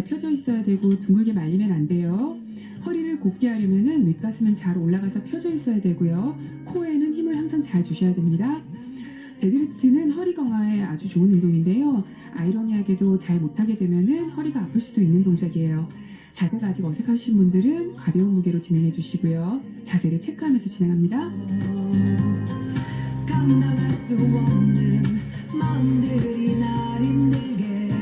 잘 펴져 있어야 되고 둥글게 말리면 안 돼요. 허리를 곧게 하려면은 윗가슴은 잘 올라가서 펴져 있어야 되고요. 코에는 힘을 항상 잘 주셔야 됩니다. 데드리프트는 허리 강화에 아주 좋은 운동인데요. 아이러니하게도 잘 못하게 되면은 허리가 아플 수도 있는 동작이에요. 자세가 아직 어색하신 분들은 가벼운 무게로 진행해 주시고요. 자세를 체크하면서 진행합니다. 감당할 수 없는 마음들이 날 힘들게 해요.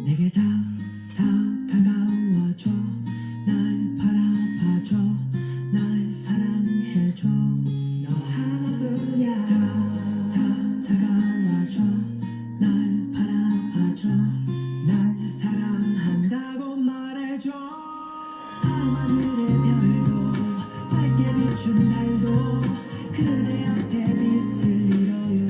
내게 다가와줘. 날 바라봐줘. 날 사랑해줘. 너 하나뿐이야. 다가와줘. 날 바라봐줘. 날 사랑한다고 말해줘. 밤하늘의 별도 밝게 비춘 달도 그대 앞에 빛을 잃어요.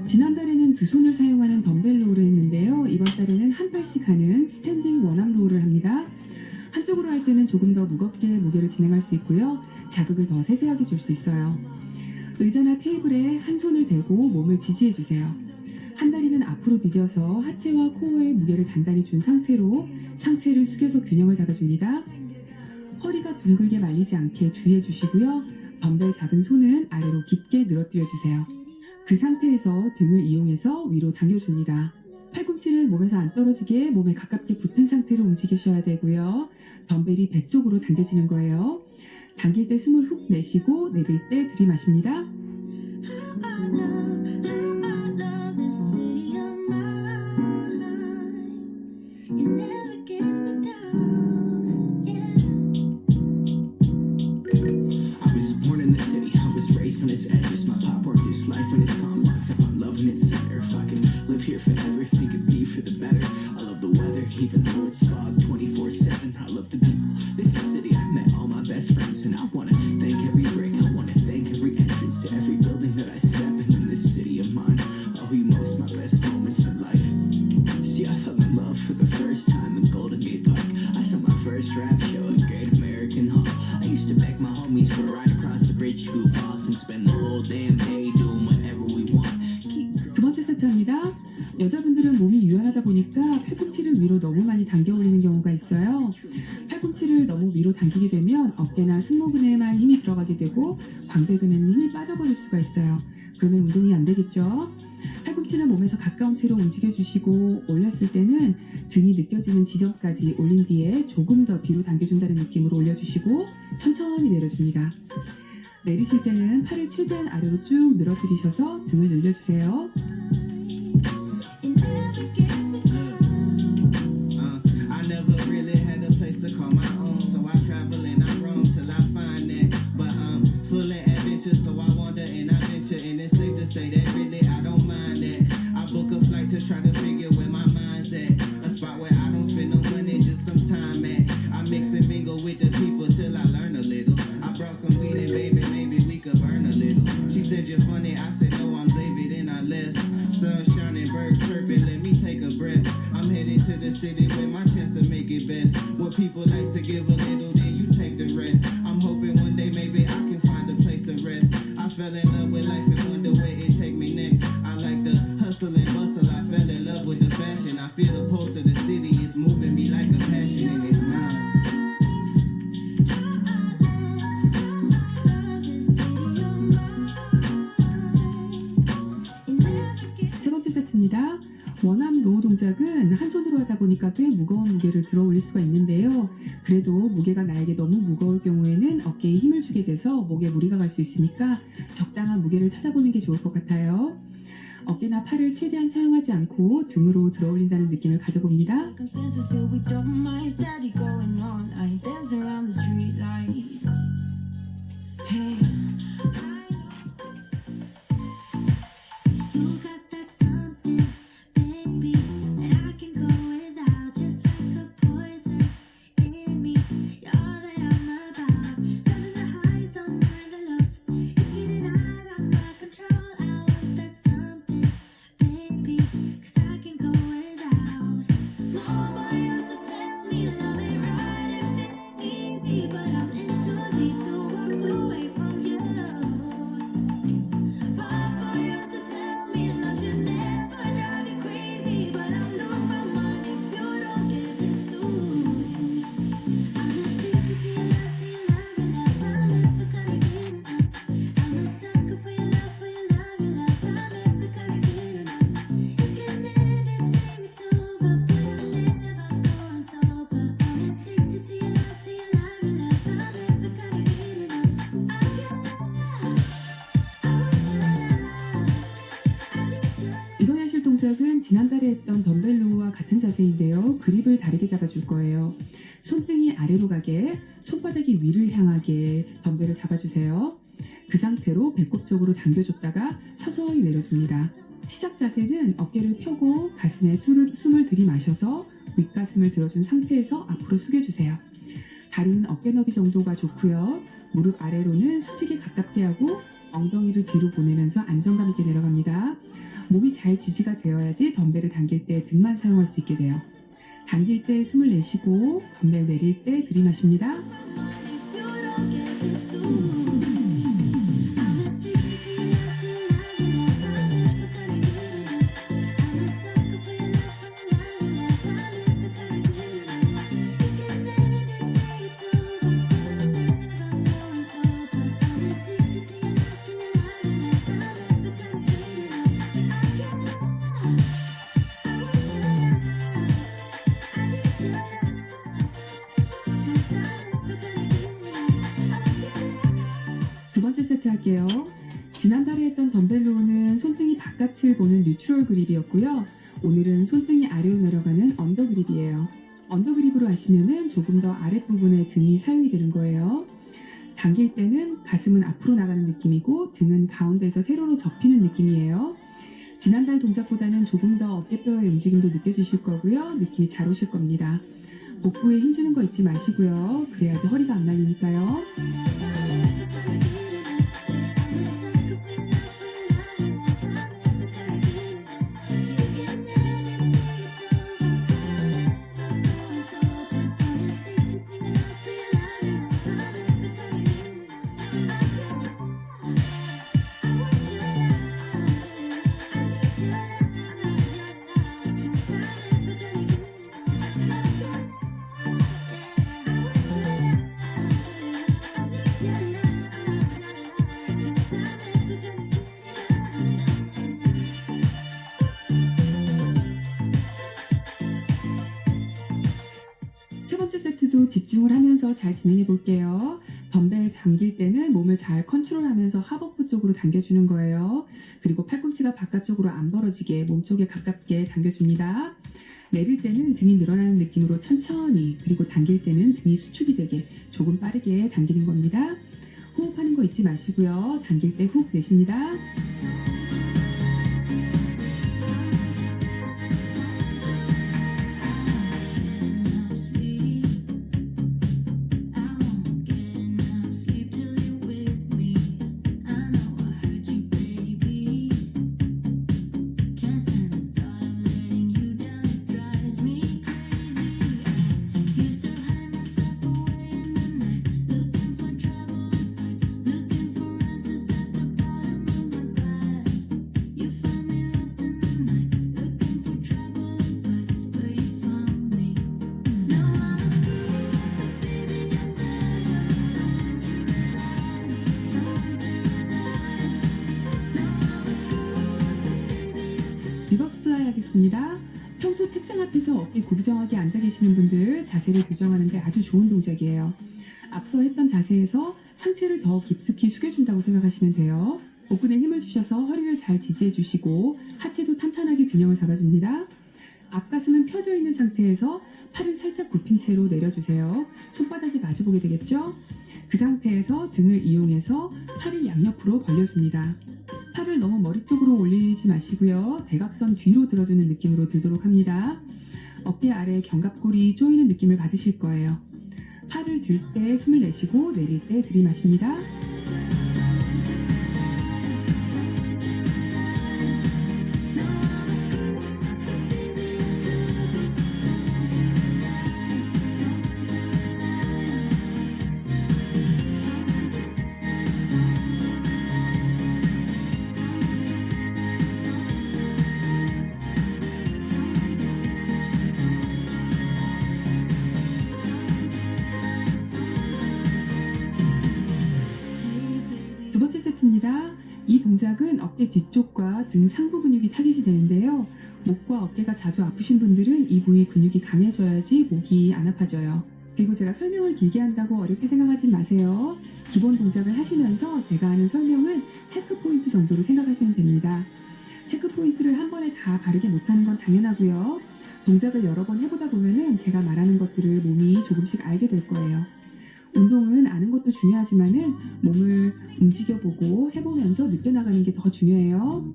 지난달에는 두 손을 사용하는 덤벨 로우를 했는데요. 이번 달에는 한 팔씩 하는 스탠딩 원암 로우를 합니다. 한쪽으로 할 때는 조금 더 무겁게 무게를 진행할 수 있고요. 자극을 더 세세하게 줄 수 있어요. 의자나 테이블에 한 손을 대고 몸을 지지해 주세요. 한 다리는 앞으로 디뎌서 하체와 코어에 무게를 단단히 준 상태로 상체를 숙여서 균형을 잡아줍니다. 허리가 둥글게 말리지 않게 주의해 주시고요. 덤벨 잡은 손은 아래로 깊게 늘어뜨려 주세요. 그 상태에서 등을 이용해서 위로 당겨줍니다. 팔꿈치는 몸에서 안 떨어지게 몸에 가깝게 붙은 상태로 움직이셔야 되고요. 덤벨이 배 쪽으로 당겨지는 거예요. 당길 때 숨을 훅 내쉬고 내릴 때 들이마십니다. On its edges, my pop work is life when it's complex. If I'm loving it center, if I can live here forever, think it'd be for the better. I love the weather, even though it's fog 24/7. I love the people. This is the city I met all my best friends, and I wanna thank every break. I wanna thank every entrance to every building that I step in this city of mine. Oh, you most my best moments in life. See, I fell in love for the first time in Golden Gate Park. I saw my first rap show at Great American Hall. I used to beg my homies for a ride across the bridge, scoop off and spend the whole damn day doing whatever we want. 두 번째 세트입니다. 여자분들은 몸이 유연하다 보니까 팔꿈치를 위로 너무 많이 당겨 올리는 경우가 있어요. 팔꿈치를 너무 위로 당기게 되면 어깨나 승모근에만 힘이 들어가게 되고 광배근에는 힘이 빠져버릴 수가 있어요. 그러면 운동이 안 되겠죠. 팔꿈치는 몸에서 가까운 채로 움직여주시고 올렸을 때는 등이 느껴지는 지점까지 올린 뒤에 조금 더 뒤로 당겨준다는 느낌으로 올려주시고 천천히 내려줍니다. 내리실 때는 팔을 최대한 아래로 쭉 늘어뜨리셔서 등을 늘려주세요. I never really had a place to call my own, so I travel and I roam till I find that. But I'm full of adventure, so I wander and I venture, and it's safe to say that really I don't mind that. I book a flight to try to figure where my mind's at, a spot where I don't spend no money, just some time at. I mix and mingle with the people till I learn a little. I brought some weed and baby, maybe we could burn a little. She said you're funny, I said no, I'm David, and I left. Sun shining, birds chirping, let me take a breath. I'm headed to the city with my chance to make it best. What people like to give a little, then you take the rest. I'm hoping one day maybe I can find a place to rest. I fell in love with life and wonder where it take me next. I like the hustle and bustle, I fell in love with the fashion. I feel the pulse of the city, it's moving me like a passion and it's mine. 세 번째 세트입니다. 원암 로우 동작은 한 손으로 하다 보니까 꽤 무거운 무게를 들어 올릴 수가 있는데요. 그래도 무게가 나에게 너무 무거울 경우에는 어깨에 힘을 주게 돼서 목에 무리가 갈 수 있으니까 적당한 무게를 찾아보는 게 좋을 것 같아요. 어깨나 팔을 최대한 사용하지 않고 등으로 들어 올린다는 느낌을 가져봅니다. 동작은 지난달에 했던 덤벨로우와 같은 자세인데요. 그립을 다르게 잡아줄 거예요. 손등이 아래로 가게, 손바닥이 위를 향하게 덤벨을 잡아주세요. 그 상태로 배꼽 쪽으로 당겨줬다가 서서히 내려줍니다. 시작 자세는 어깨를 펴고 가슴에 숨을 들이마셔서 윗가슴을 들어준 상태에서 앞으로 숙여주세요. 다리는 어깨 너비 정도가 좋고요. 무릎 아래로는 수직에 가깝게 하고 엉덩이를 뒤로 보내면서 안정감 있게 내려갑니다. 몸이 잘 지지가 되어야지 덤벨을 당길 때 등만 사용할 수 있게 돼요. 당길 때 숨을 내쉬고 덤벨 내릴 때 들이마십니다. 두 번째 세트 할게요. 지난달에 했던 덤벨로우는 손등이 바깥을 보는 뉴트럴 그립이었고요. 오늘은 손등이 아래로 내려가는 언더 그립이에요. 언더 그립으로 하시면은 조금 더 아랫부분에 등이 사용이 되는 거예요. 당길 때는 가슴은 앞으로 나가는 느낌이고 등은 가운데에서 세로로 접히는 느낌이에요. 지난달 동작보다는 조금 더 어깨뼈의 움직임도 느껴지실 거고요. 느낌이 잘 오실 겁니다. 복부에 힘주는 거 잊지 마시고요. 그래야지 허리가 안 날리니까요. 세 번째 세트도 집중을 하면서 잘 진행해 볼게요. 덤벨 당길 때는 몸을 잘 컨트롤하면서 하복부 쪽으로 당겨주는 거예요. 그리고 팔꿈치가 바깥쪽으로 안 벌어지게 몸쪽에 가깝게 당겨줍니다. 내릴 때는 등이 늘어나는 느낌으로 천천히, 그리고 당길 때는 등이 수축이 되게 조금 빠르게 당기는 겁니다. 호흡하는 거 잊지 마시고요. 당길 때 훅 내쉽니다. 리버스 플라이 하겠습니다. 평소 책상 앞에서 어깨 구부정하게 앉아 계시는 분들 자세를 교정하는데 아주 좋은 동작이에요. 앞서 했던 자세에서 상체를 더 깊숙이 숙여준다고 생각하시면 돼요. 복근에 힘을 주셔서 허리를 잘 지지해 주시고 하체도 탄탄하게 균형을 잡아줍니다. 앞가슴은 펴져 있는 상태에서 팔은 살짝 굽힌 채로 내려주세요. 손바닥이 마주보게 되겠죠? 그 상태에서 등을 이용해서 팔을 양옆으로 벌려줍니다. 팔을 너무 머리 쪽으로 올리지 마시고요. 대각선 뒤로 들어주는 느낌으로 들도록 합니다. 어깨 아래 견갑골이 조이는 느낌을 받으실 거예요. 팔을 들 때 숨을 내쉬고 내릴 때 들이마십니다. 두 번째 세트입니다. 이 동작은 어깨 뒤쪽과 등 상부 근육이 타겟이 되는데요. 목과 어깨가 자주 아프신 분들은 이 부위 근육이 강해져야지 목이 안 아파져요. 그리고 제가 설명을 길게 한다고 어렵게 생각하지 마세요. 기본 동작을 하시면서 제가 하는 설명은 체크 포인트 정도로 생각하시면 됩니다. 체크 포인트를 한 번에 다 바르게 못하는 건 당연하고요. 동작을 여러 번 해보다 보면은 제가 말하는 것들을 몸이 조금씩 알게 될 거예요. 운동은 아는 것도 중요하지만은 몸을 움직여보고 해보면서 느껴나가는 게 더 중요해요.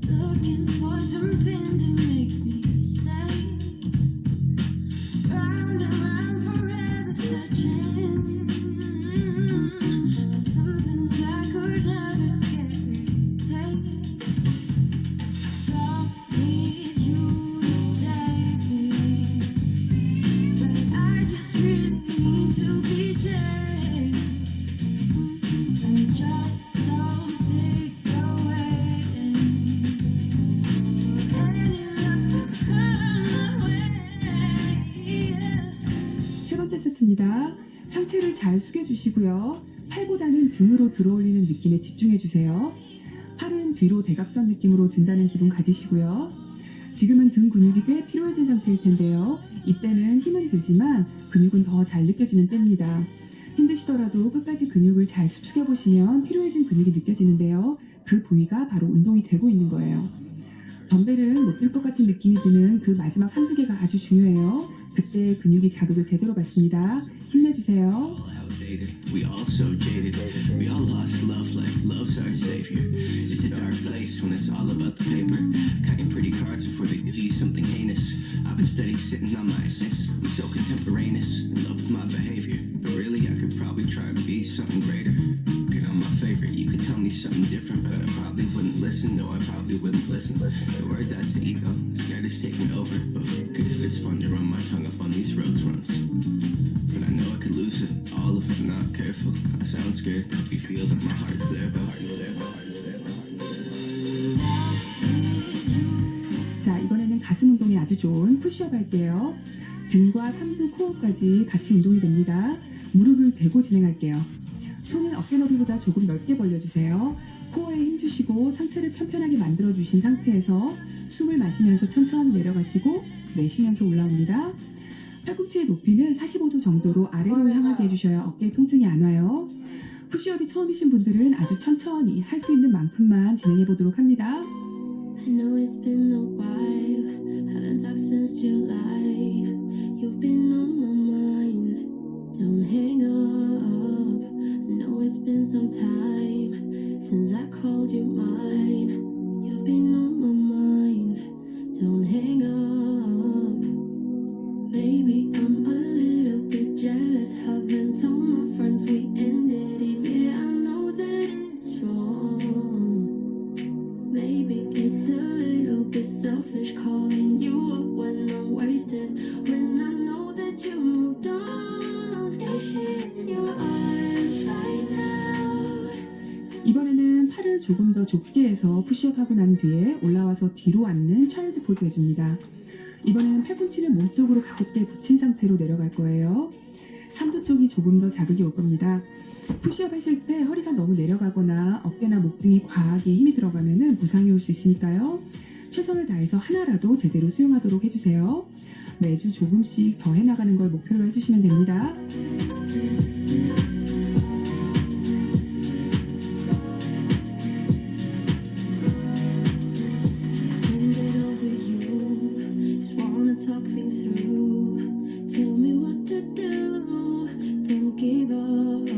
Looking for something to make me stay. Round and round forever searching for something that could never get replaced. Don't need you to save me, but I just really need to be saved. I'm just so sick of waiting for any luck to come my way. 세 번째 세트입니다. 상체를 잘 숙여주시고요. 팔보다는 등으로 들어올리는 느낌에 집중해주세요. 팔은 뒤로 대각선 느낌으로 든다는 기분 가지시고요. 지금은 등 근육이 꽤 필요해진 상태일 텐데요. 이때는 힘은 들지만 근육은 더 잘 느껴지는 때입니다. 힘드시더라도 끝까지 근육을 잘 수축해보시면 필요해진 근육이 느껴지는데요. 그 부위가 바로 운동이 되고 있는 거예요. 덤벨은 못 들 것 같은 느낌이 드는 그 마지막 한두 개가 아주 중요해요. 그때 근육이 자극을 제대로 받습니다. 힘내주세요. All outdated, we all so jaded. We all lost love like love's our savior. It's a dark place when it's all about the paper. Cutting pretty cards before they do you something heinous. I've been steady sitting on my assists. I'm so contemporaneous, in love with my behavior. But really, I could probably try to be something greater. Get on my favorite, you could tell me something different, but I probably wouldn't listen. No, I probably wouldn't listen. The word that's the ego, scared it's taking over. But fuck it if it's fun to run my tongue up on these road fronts. But I know I could lose it, all if I'm not careful. I sound scared, hope you feel that my heart's there, but heart's there, but heart's there, but heart's there. 자, 이번에는 가슴 운동에 아주 좋은 푸시업 할게요. 등과 삼두, 코어까지 같이 운동이 됩니다. 무릎을 대고 진행할게요. 손은 어깨 너비보다 조금 넓게 벌려주세요. 코어에 힘주시고 상체를 편편하게 만들어주신 상태에서 숨을 마시면서 천천히 내려가시고 내쉬면서 올라옵니다. 팔꿈치의 높이는 45도 정도로 아래로 향하게 해주셔야 어깨에 통증이 안 와요. 푸시업이 처음이신 분들은 아주 천천히 할 수 있는 만큼만 진행해 보도록 합니다. I know it's been a while, haven't talked since July. You've been on my mind, don't hang up. I know it's been some time since I called you mine. You've been on my mind, don't hang up. Maybe I'm a little bit jealous, haven't told my friends we ended it. Yeah, I know that it's wrong. Maybe it's a little bit selfish calling you up when I'm wasted, when I know that you moved on. Is she in your arms right now? 이번에는 팔을 조금 더 좁게 해서 푸시업 하고 난 뒤에 올라와서 뒤로 앉는 차일드 포즈 해줍니다. 이번에는 팔꿈치를 몸 쪽으로 가볍게 붙인 상태로 내려갈 거예요. 삼두 쪽이 조금 더 자극이 올 겁니다. 푸시업 하실 때 허리가 너무 내려가거나 어깨나 목 등이 과하게 힘이 들어가면 부상이 올 수 있으니까요. 최선을 다해서 하나라도 제대로 수용하도록 해주세요. 매주 조금씩 더 해나가는 걸 목표로 해주시면 됩니다. Can't get over you, just wanna talk things through. Tell me what to do, don't give up.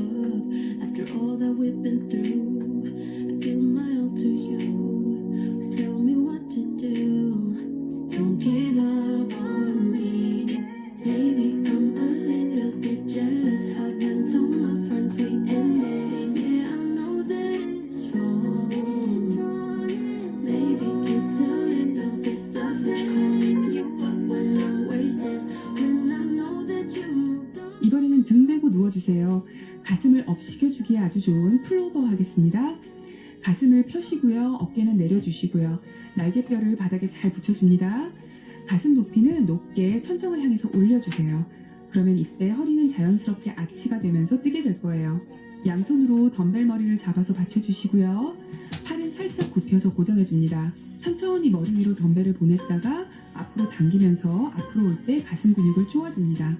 After all that we've been through, I give my all to you. Just tell me what to do, don't give up on me. Maybe I'm a little bit jealous, haven't told my friends we ended it. Yeah, I know that it's wrong. Maybe it's a little bit selfish calling you up when I'm wasted, when I know that you moved on. 이번에는 등 대고 누워주세요. 가슴을 업 시켜주기에 아주 좋은 풀오버 하겠습니다. 가슴을 펴시고요. 어깨는 내려주시고요. 날개뼈를 바닥에 잘 붙여줍니다. 가슴 높이는 높게 천정을 향해서 올려주세요. 그러면 이때 허리는 자연스럽게 아치가 되면서 뜨게 될 거예요. 양손으로 덤벨 머리를 잡아서 받쳐주시고요. 팔은 살짝 굽혀서 고정해줍니다. 천천히 머리 위로 덤벨을 보냈다가 앞으로 당기면서 앞으로 올 때 가슴 근육을 쪼아줍니다.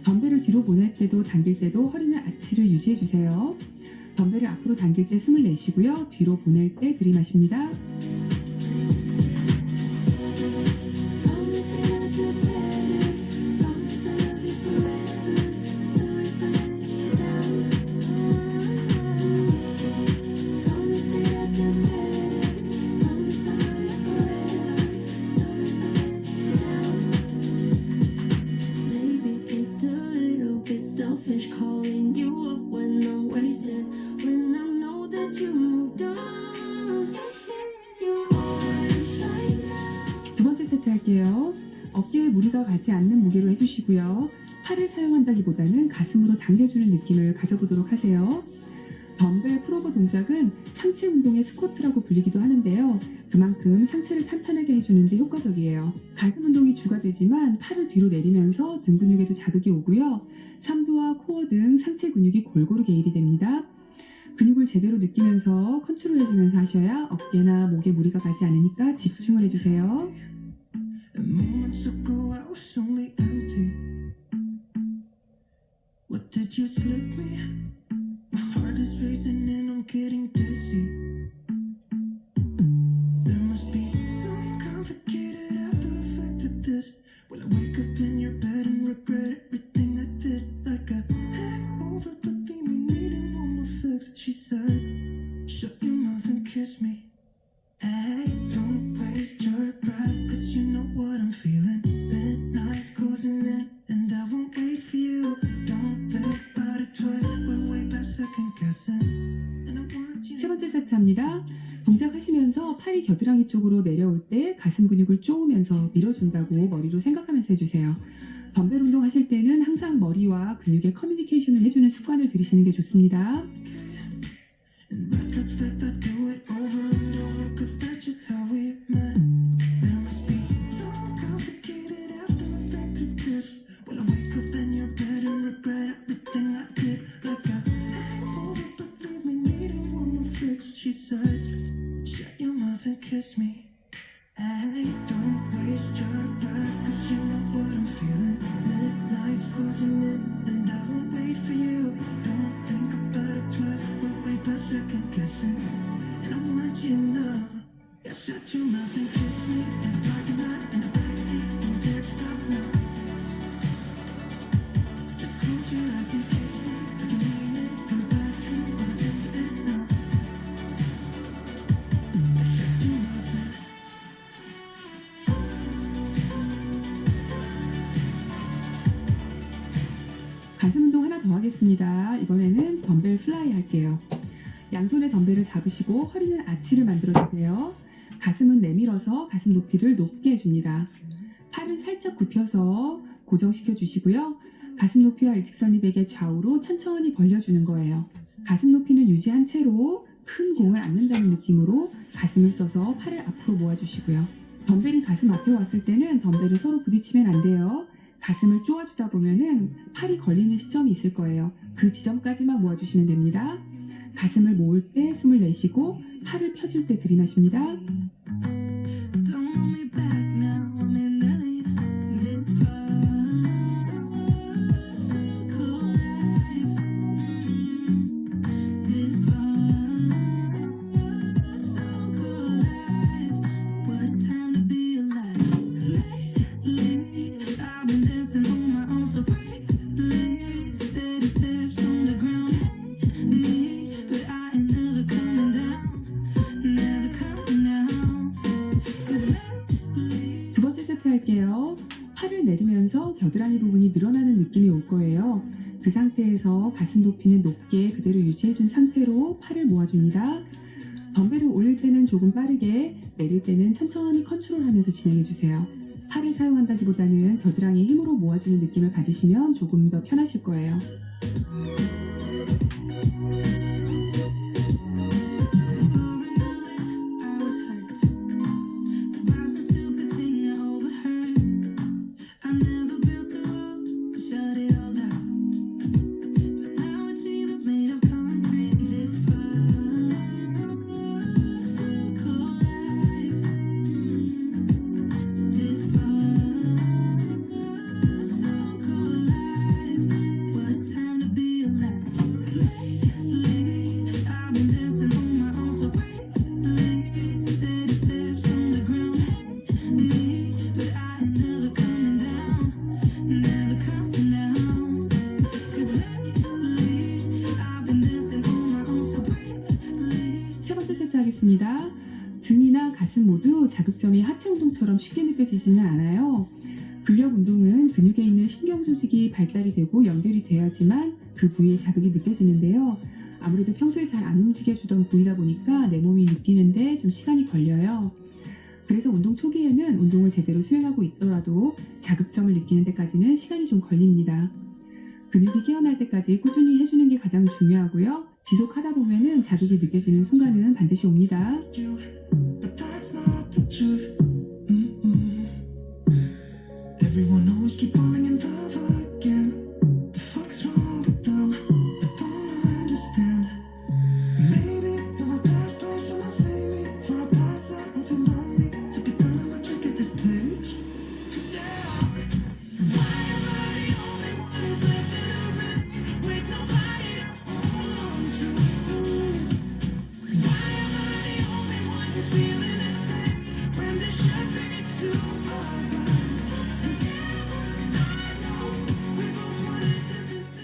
덤벨을 뒤로 보낼 때도 당길 때도 허리는 아치를 유지해주세요. 덤벨을 앞으로 당길 때 숨을 내쉬고요. 뒤로 보낼 때 들이마십니다. 세트 할게요. 어깨에 무리가 가지 않는 무게로 해주시고요. 팔을 사용한다기보다는 가슴으로 당겨주는 느낌을 가져보도록 하세요. 덤벨 풀오버 동작은 상체 운동의 스쿼트라고 불리기도 하는데요. 그만큼 상체를 탄탄하게 해주는 데 효과적이에요. 가슴 운동이 주가 되지만 팔을 뒤로 내리면서 등 근육에도 자극이 오고요. 삼두와 코어 등 상체 근육이 골고루 개입이 됩니다. 근육을 제대로 느끼면서 컨트롤 해주면서 하셔야 어깨나 목에 무리가 가지 않으니까 집중을 해주세요. And moments ago I was only empty. What did you slip me? My heart is racing and I'm getting dizzy. There must be some complicated after effect to this. Will I wake up in your bed and regret everything I did? Like a hangover but leave me needing one more fix. She said, shut your mouth and kiss me. Hey, don't waste your breath, cause you know what I'm feeling. Midnight's closing in, and I won't wait for you. Don't think about it twice, we're way past second guessing. And I want you. 세 번째 세트 합니다. 동작하시면서 팔이 겨드랑이 쪽으로 내려올 때 가슴 근육을 쪼으면서 밀어준다고 머리로 생각하면서 해주세요. 덤벨 운동 하실 때는 항상 머리와 근육의 커뮤니케이션을 해주는 습관을 들이시는 게 좋습니다. In retrospect, I do it over and over, cause that's just how we met. There must be some complicated after effect to this. Will I wake up in your bed and regret everything I did? Like a hangover, but leave me needing one more fix. She said, shut your mouth and kiss me. Hey, don't waste your breath, cause you know what I'm feeling. Midnight's closing in, and I won't wait for you. Don't think about it twice, we're way past second guessing. And I want you now. Yeah, shut your mouth and kiss me. In the parking lot, in the backseat, don't dare to stop now. Just close your eyes and kiss me. I can mean it, in the bathroom, wanna get to it now. Yeah, shut your mouth and 가슴 운동 하나 더 하겠습니다. 이번에는 덤벨 플라이 할게요. 양손에 덤벨을 잡으시고 허리는 아치를 만들어주세요. 가슴은 내밀어서 가슴 높이를 높게 해줍니다. 팔은 살짝 굽혀서 고정시켜 주시고요. 가슴 높이와 일직선이 되게 좌우로 천천히 벌려주는 거예요. 가슴 높이는 유지한 채로 큰 공을 안는다는 느낌으로 가슴을 써서 팔을 앞으로 모아주시고요. 덤벨이 가슴 앞에 왔을 때는 덤벨을 서로 부딪히면 안 돼요. 가슴을 쪼아주다 보면은 팔이 걸리는 시점이 있을 거예요. 그 지점까지만 모아주시면 됩니다. 가슴을 모을 때 숨을 내쉬고 팔을 펴줄 때 들이마십니다. Don't hold me back now, I'm in the lead. This cool life. This so cool life. What time to be alive. Lately, I've been dancing on my own so bravely. Steady steps on the ground. Me, but I ain't never coming down. Never coming down. 'Cause lately. 두 번째 세트 할게요. 팔을 내리면서 겨드랑이 부분이 늘어나는 느낌이 올 거예요. 그 상태에서 가슴 높이는 높게 그대로 유지해준 상태로 팔을 모아줍니다. 덤벨을 올릴 때는 조금 빠르게, 내릴 때는 천천히 컨트롤하면서 진행해주세요. 팔을 사용한다기보다는 겨드랑이 힘으로 모아주는 느낌을 가지시면 조금 더 편하실 거예요. 하겠습니다. 등이나 가슴 모두 자극점이 하체 운동처럼 쉽게 느껴지지는 않아요. 근력 운동은 근육에 있는 신경 조직이 발달이 되고 연결이 돼야지만 그 부위에 자극이 느껴지는데요. 아무래도 평소에 잘 안 움직여주던 부위다 보니까 내 몸이 느끼는데 좀 시간이 걸려요. 그래서 운동 초기에는 운동을 제대로 수행하고 있더라도 자극점을 느끼는 데까지는 시간이 좀 걸립니다. 근육이 깨어날 때까지 꾸준히 해주는 게 가장 중요하고요. 지속하다 보면은 자극이 느껴지는 순간은 반드시 옵니다. But that's not the truth. Everyone always keep falling in love again. The fuck's wrong with them? I don't understand. Maybe it will pass by. Someone save me before I pass out. I'm too lonely to be done. I'm not trick at this place. Why am I the only one who's left in the rain with nobody to hold on to? Why am I the only one who's feeling this pain when there should be two of us?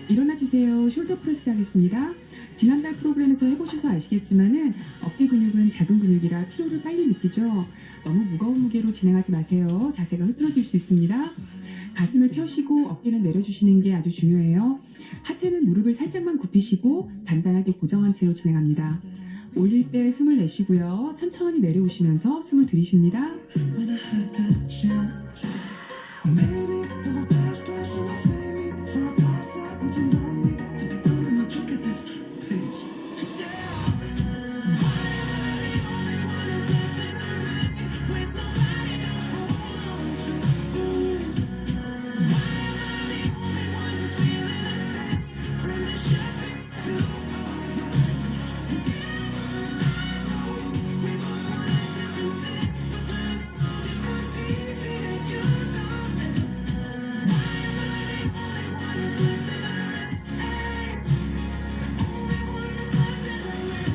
일어나 주세요. 숄더 프레스 하겠습니다. 지난달 프로그램에서 해보셔서 아시겠지만은 어깨 근육은 작은 근육이라 피로를 빨리 느끼죠. 너무 무거운 무게로 진행하지 마세요. 자세가 흐트러질 수 있습니다. 가슴을 펴시고 어깨는 내려주시는 게 아주 중요해요. 하체는 무릎을 살짝만 굽히시고 단단하게 고정한 채로 진행합니다. 올릴 때 숨을 내쉬고요. 천천히 내려오시면서 숨을 들이쉽니다. When I had that chance, maybe it will pass by. Someone save me before I pass out. I'm too lonely to be done. I'm not trick at this place. Why am I the only one who's left in the rain with nobody to hold on to? Why am I the only one who's feeling this pain when there should be two of us? We both wanted different things, but then just comes easy and you don't. Why am I the only one who's left in the rain? The only one that's left in the rain.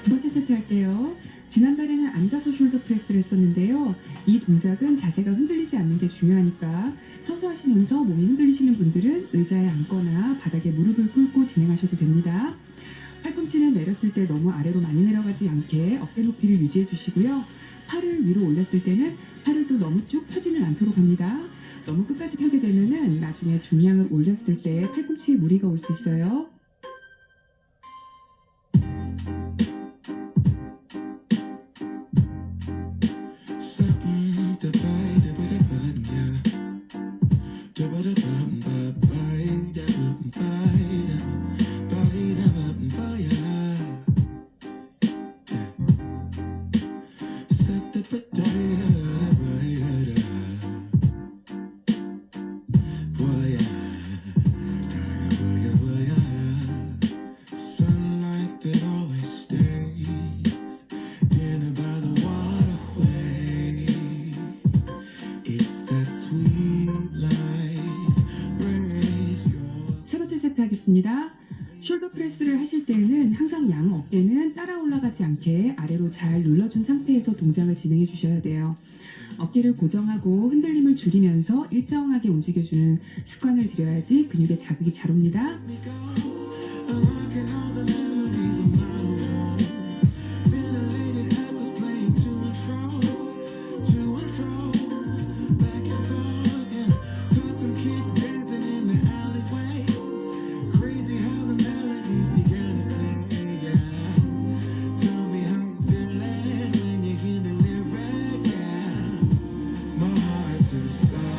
두 번째 세트 할게요. 지난달에는 앉아서 숄더 프레스를 했었는데요. 이 동작은 자세가 흔들리지 않는 게 중요하니까 서서 하시면서 몸이 흔들리시는 분들은 의자에 앉거나 바닥에 무릎을 꿇고 진행하셔도 됩니다. 팔꿈치는 내렸을 때 너무 아래로 많이 내려가지 않게 어깨 높이를 유지해 주시고요. 팔을 위로 올렸을 때는 팔을 또 너무 쭉 펴지는 않도록 합니다. 너무 끝까지 펴게 되면은 나중에 중량을 올렸을 때 팔꿈치에 무리가 올 수 있어요. Sunlight that always stays, dinner by the waterway. It's that sweet life. Raise your 세 번째 세트 하겠습니다. 숄더 프레스를 하실 때에는 항상 양 어깨는 따라 올라가지 않게 아래로 잘 눌러준 상태에서 동작을 진행해 주셔야 돼요. 어깨를 고정하고 흔들림을 줄이면서 일정하게 움직여주는 습관을 들여야지 근육에 자극이 잘 옵니다. unlocking all the memories of my own. Ventilated echoes playing to and fro, back and forth. Yeah, heard some kids dancing in the alleyway. Crazy how the melodies began to play. Yeah, tell me how you feeling when you hear the lyric. Yeah, my heart's in Stockholm.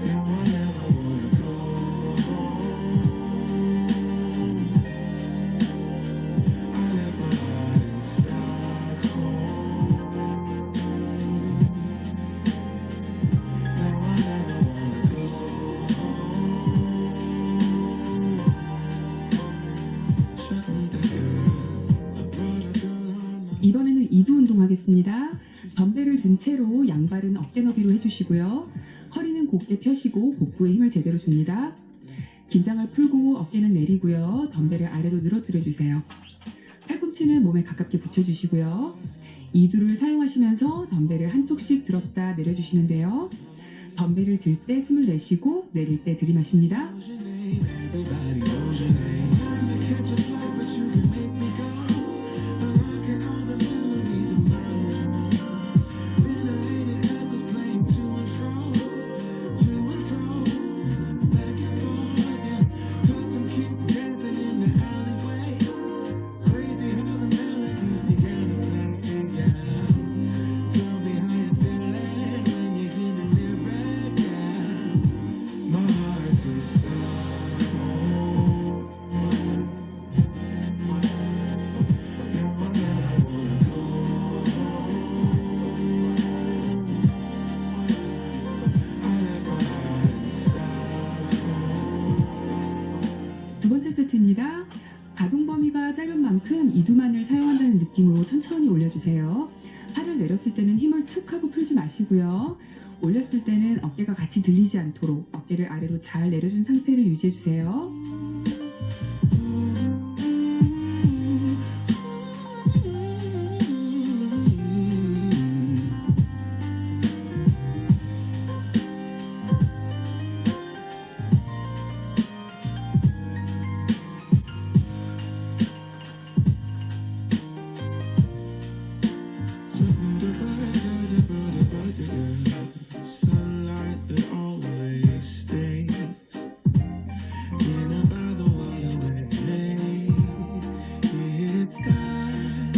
Now I never wanna go home. I left my heart in Stockholm. Now I never wanna go home. Shutting down. I brought a gun on my 이번에는 이두 운동하겠습니다. 덤벨을 든 채로 양발은 어깨 너비로 해주시고요. 허리는 곧게 펴시고 복부에 힘을 제대로 줍니다. 긴장을 풀고 어깨는 내리고요. 덤벨을 아래로 늘어뜨려 주세요. 팔꿈치는 몸에 가깝게 붙여주시고요. 이두를 사용하시면서 덤벨을 한쪽씩 들었다 내려주시면 돼요. 덤벨을 들 때 숨을 내쉬고 내릴 때 들이마십니다. Everybody knows your name. Trying to catch a flight, but you can make me go. Unlocking all the memories of my own. Ventilated echoes playing to and fro, back 번째 세트입니다. 가동 범위가 짧은 만큼 이두만을 사용한다는 느낌으로 천천히 올려주세요. 팔을 내렸을 때는 힘을 툭 하고 풀지 마시고요. 올렸을 때는 어깨가 같이 들리지 않도록 어깨를 아래로 잘 내려준 상태를 유지해주세요. Sunlight that always stays in and by the waterway. It's that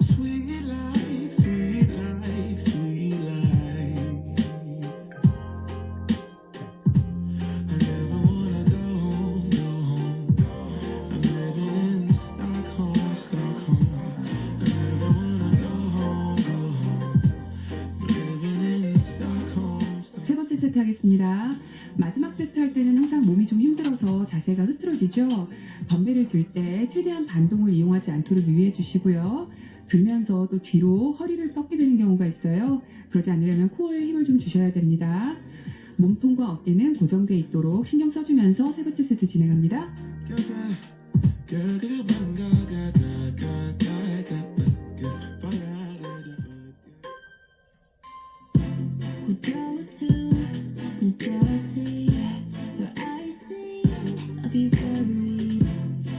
sweet life, sweet life, sweet life. I never wanna go home, go home. I'm living in Stockholm, Stockholm. I never wanna go home, go home. Living in Stockholm, Stockholm. 세 번째 세트 하겠습니다. 마지막 세트 할 때는 항상 몸이 좀 힘들어서 자세가 흐트러지죠. 덤벨을 들 때 최대한 반동을 이용하지 않도록 유의해 주시고요. 들면서 또 뒤로 허리를 뻗게 되는 경우가 있어요. 그러지 않으려면 코어에 힘을 좀 주셔야 됩니다. 몸통과 어깨는 고정되어 있도록 신경 써주면서 세 번째 세트 진행합니다. We go to New Jersey, where I sing of you buried.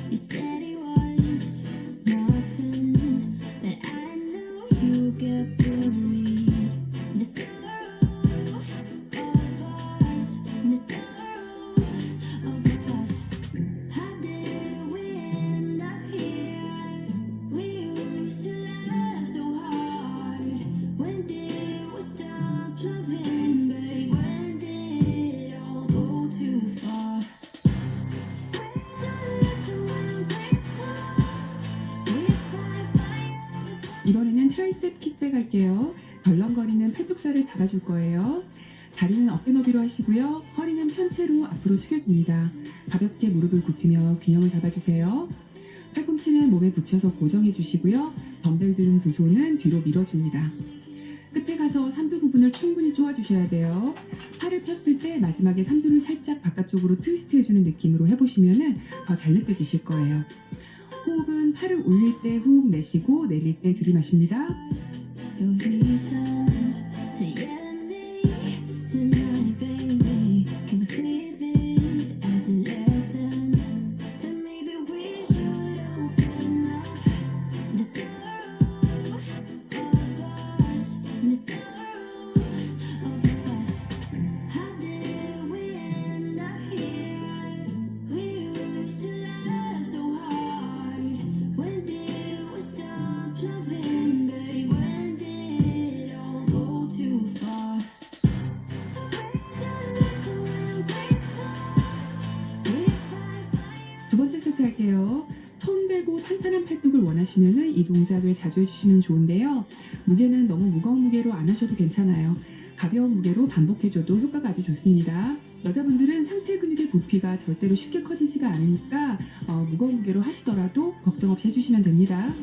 You said it was nothing, but I knew you get buried. The sorrow of us, the sorrow of us. How did we end up here? We used to laugh so hard. When did we stop loving, babe? When did it all go too far? 이번에는 트라이셉 킥백 할게요. 덜렁거리는 팔뚝살을 잡아줄 거예요. 다리는 어깨 너비로 하시고요. 허리는 편채로 앞으로 숙여줍니다. 가볍게 무릎을 굽히며 균형을 잡아주세요. 팔꿈치는 몸에 붙여서 고정해 주시고요. 덤벨 든 두 손은 뒤로 밀어줍니다. 끝에 가서 삼두 부분을 충분히 쪼아주셔야 돼요. 팔을 폈을 때 마지막에 삼두를 살짝 바깥쪽으로 트위스트 해주는 느낌으로 해보시면 더 잘 느껴지실 거예요. 호흡은 팔을 올릴 때 훅 내쉬고 내릴 때 들이마십니다. The reasons to yell at me tonight, baby. Can we see this as a lesson? Then maybe we should open up the sorrow of us, the sorrow of us. How did we end up here? We used to laugh so hard. When did we stop loving, babe? When did it all go too far? 두 번째 세트 할게요. 턴 되고 탄탄한 팔뚝을 원하시면 이 동작을 자주 해주시면 좋은데요. 무게는 너무 무거운 무게로 안 하셔도 괜찮아요. 가벼운 무게로 반복해줘도 효과가 아주 좋습니다. 여자분들은 상체 근육의 부피가 절대로 쉽게 커지지가 않으니까 무거운 무게로 하시더라도 걱정 없이 해주시면 됩니다.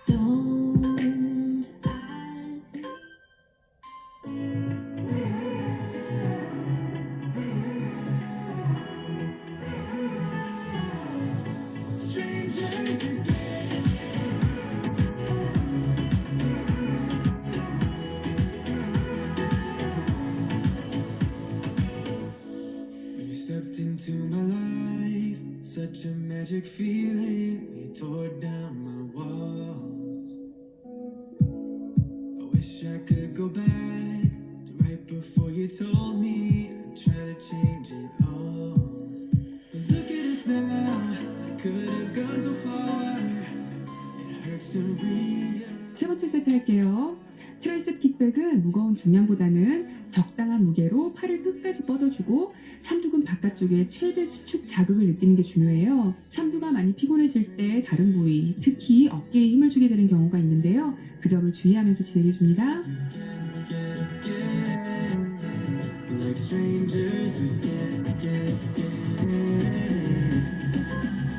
Don't ask me. Strangers again. When you stepped into my life, such a magic feeling. You tore down my walls. I wish I could go back to right before you told me I'd try to change it all. But look at us now, could have gone so far. It hurts to realize. 세 번째 세트 할게요. 트라이셉 킥백은 무거운 중량보다는 적당한 무게로 팔을 끝까지 뻗어주고 삼두근 바깥쪽에 최대 수축 자극을 느끼는 게 중요해요. 삼두가 많이 피곤해질 때 다른 부위, 특히 어깨에 힘을 주게 되는 경우가 있는데요. 그 점을 주의하면서 진행해줍니다. Again, again, again. strangers again, again, again.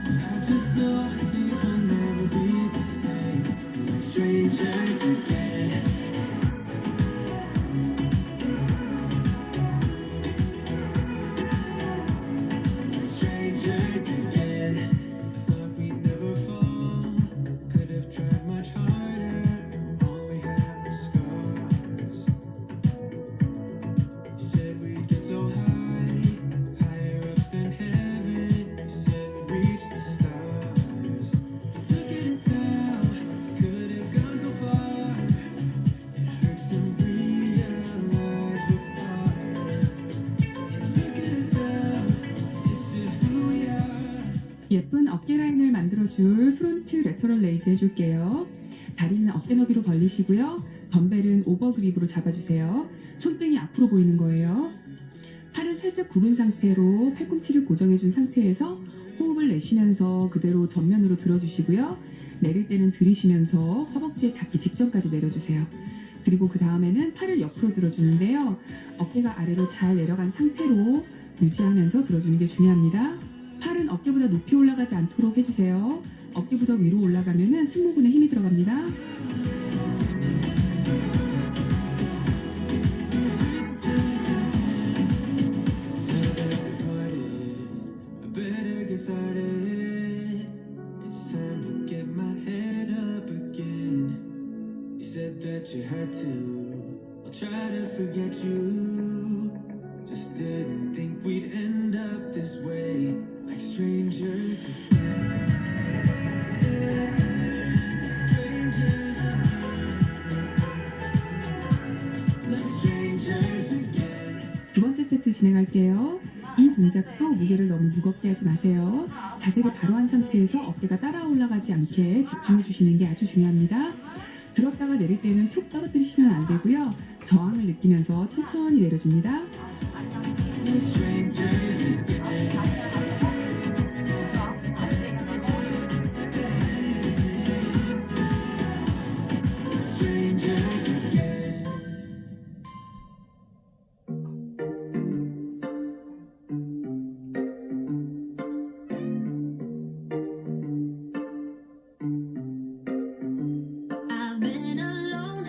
I just know things will never be the same. Like strangers again. Like strangers again. I thought we'd never fall. Could have tried much harder. All we have are scars. You said we'd get so high, higher up than heaven. You said we'd reach the stars. Look at it now, could have gone so far. It hurts to realize we're part. Look at us now, this is who we are. 예쁜 어깨 라인을 만들어줄 프론트 레터럴 레이즈 해줄게요. 다리는 어깨 너비로 벌리시고요. 덤벨은 오버그립으로 잡아주세요. 손등이 앞으로 보이는 거예요. 팔은 살짝 굽은 상태로 팔꿈치를 고정해준 상태에서 호흡을 내쉬면서 그대로 전면으로 들어주시고요. 내릴 때는 들이쉬면서 허벅지에 닿기 직전까지 내려주세요. 그리고 그 다음에는 팔을 옆으로 들어주는데요. 어깨가 아래로 잘 내려간 상태로 유지하면서 들어주는 게 중요합니다. 팔은 어깨보다 높이 올라가지 않도록 해주세요. 어깨보다 위로 올라가면은 승모근에 힘이 들어갑니다. I better get started. It's time to get my head up again. You said that you had to. I'll try to forget you. Just didn't think we'd end up this way, like strangers again. Strangers again. Like strangers again. 두 번째 세트 진행할게요. 이 동작도 무게를 너무 무겁게 하지 마세요. 자세를 바로 한 상태에서 어깨가 따라 올라가지 않게 집중해 주시는 게 아주 중요합니다. 들었다가 내릴 때는 툭 떨어뜨리시면 안 되고요. 저항을 느끼면서 천천히 내려줍니다. Strangers again. Strangers again. I've been alone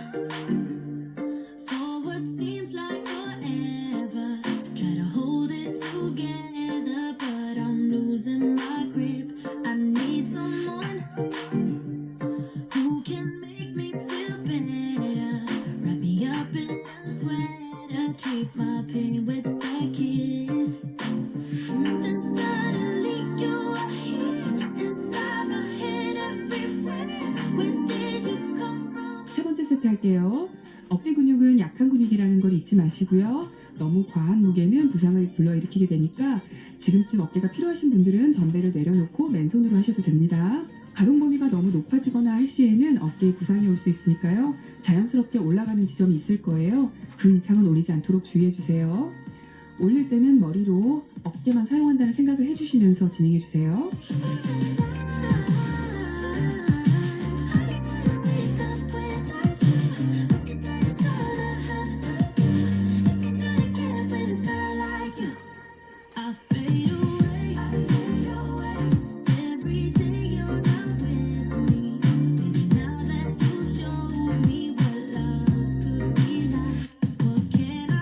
for what seems like forever. Try to hold it together, but I'm losing my grip. I need someone who can make me feel better. Wrap me up in a sweater, treat my pain with a kiss. Then suddenly you are here inside my head everywhere. Where did you come from? 세 번째 세트 할게요. 어깨 근육은 약한 근육이라는 걸 잊지 마시고요. 너무 과한 무게는 부상을 불러일으키게 되니까 지금쯤 어깨가 필요하신 분들은 덤벨을 내려놓고 맨손으로 하셔도 됩니다. 가동 범위가 너무 높아지거나 할 시에는 어깨에 부상이 올 수 있으니까요. 자연스럽게 올라가는 지점이 있을 거예요. 그 이상은 올리지 않도록 주의해주세요. 올릴 때는 머리로 어깨만 사용한다는 생각을 해주시면서 진행해주세요. I fade away every day you're not with me. Baby, now that you've shown me what love could be like, what can I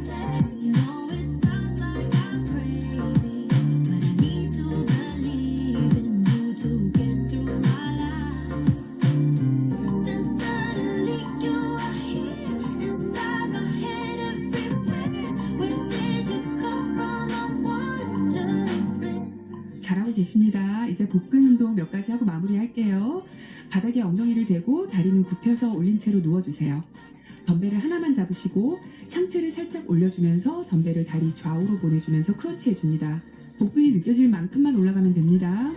say? No, it sounds like I'm crazy, but I need to believe in you to get through my life. Then suddenly you are here inside my head everywhere. Where did you come from? I'm wondering. 잘하고 계십니다. 이제 복근 운동 몇 가지 하고 마무리할게요. 바닥에 엉덩이를 대고 다리는 굽혀서 올린 채로 누워주세요. 덤벨을 하나만 잡으시고 상체를 살짝 올려주면서 덤벨을 다리 좌우로 보내주면서 크러치 해줍니다. 복근이 느껴질 만큼만 올라가면 됩니다.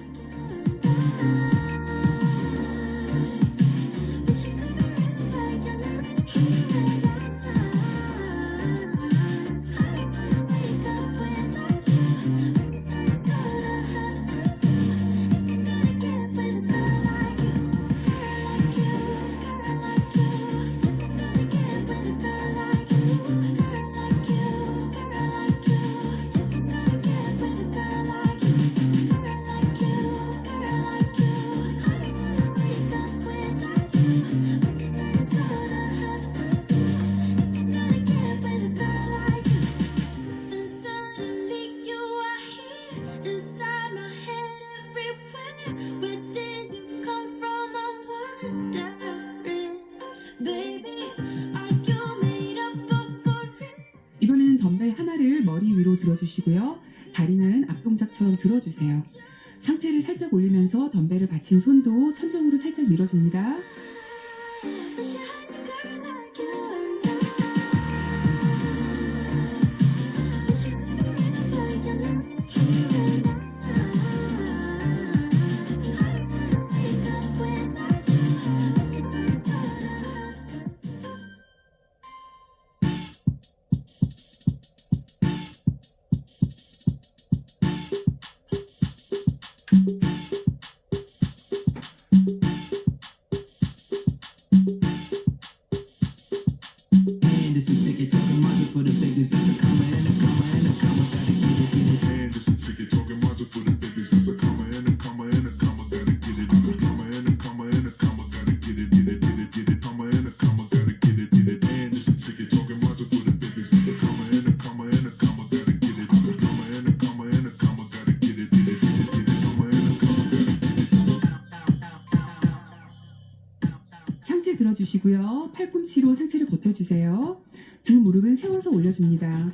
덤벨 하나를 머리 위로 들어주시고요. 다리는 앞동작처럼 들어주세요. 상체를 살짝 올리면서 덤벨을 받친 손도 천정으로 살짝 밀어줍니다. And it's a ticket talking money for the biggest. It's a comma and a comma and a comma. Gotta get it, get it. And it's a ticket talking mazel for the biggest. It's a comma and a comma and a comma. Gotta get it. A comma and a comma and a comma. Gotta get it, get it, get it, get it. Comma and a comma. Gotta get it, get it. And it's a ticket talking mazel for the biggest. It's a comma and a comma and a comma. Gotta get it. A comma and a comma and a comma. Gotta get it, get it, get it, get it. Comma and a comma. Gotta get it. 상체 들어주시고요. 팔꿈치로 상체를 버텨주세요. 두 무릎은 세워서 올려줍니다.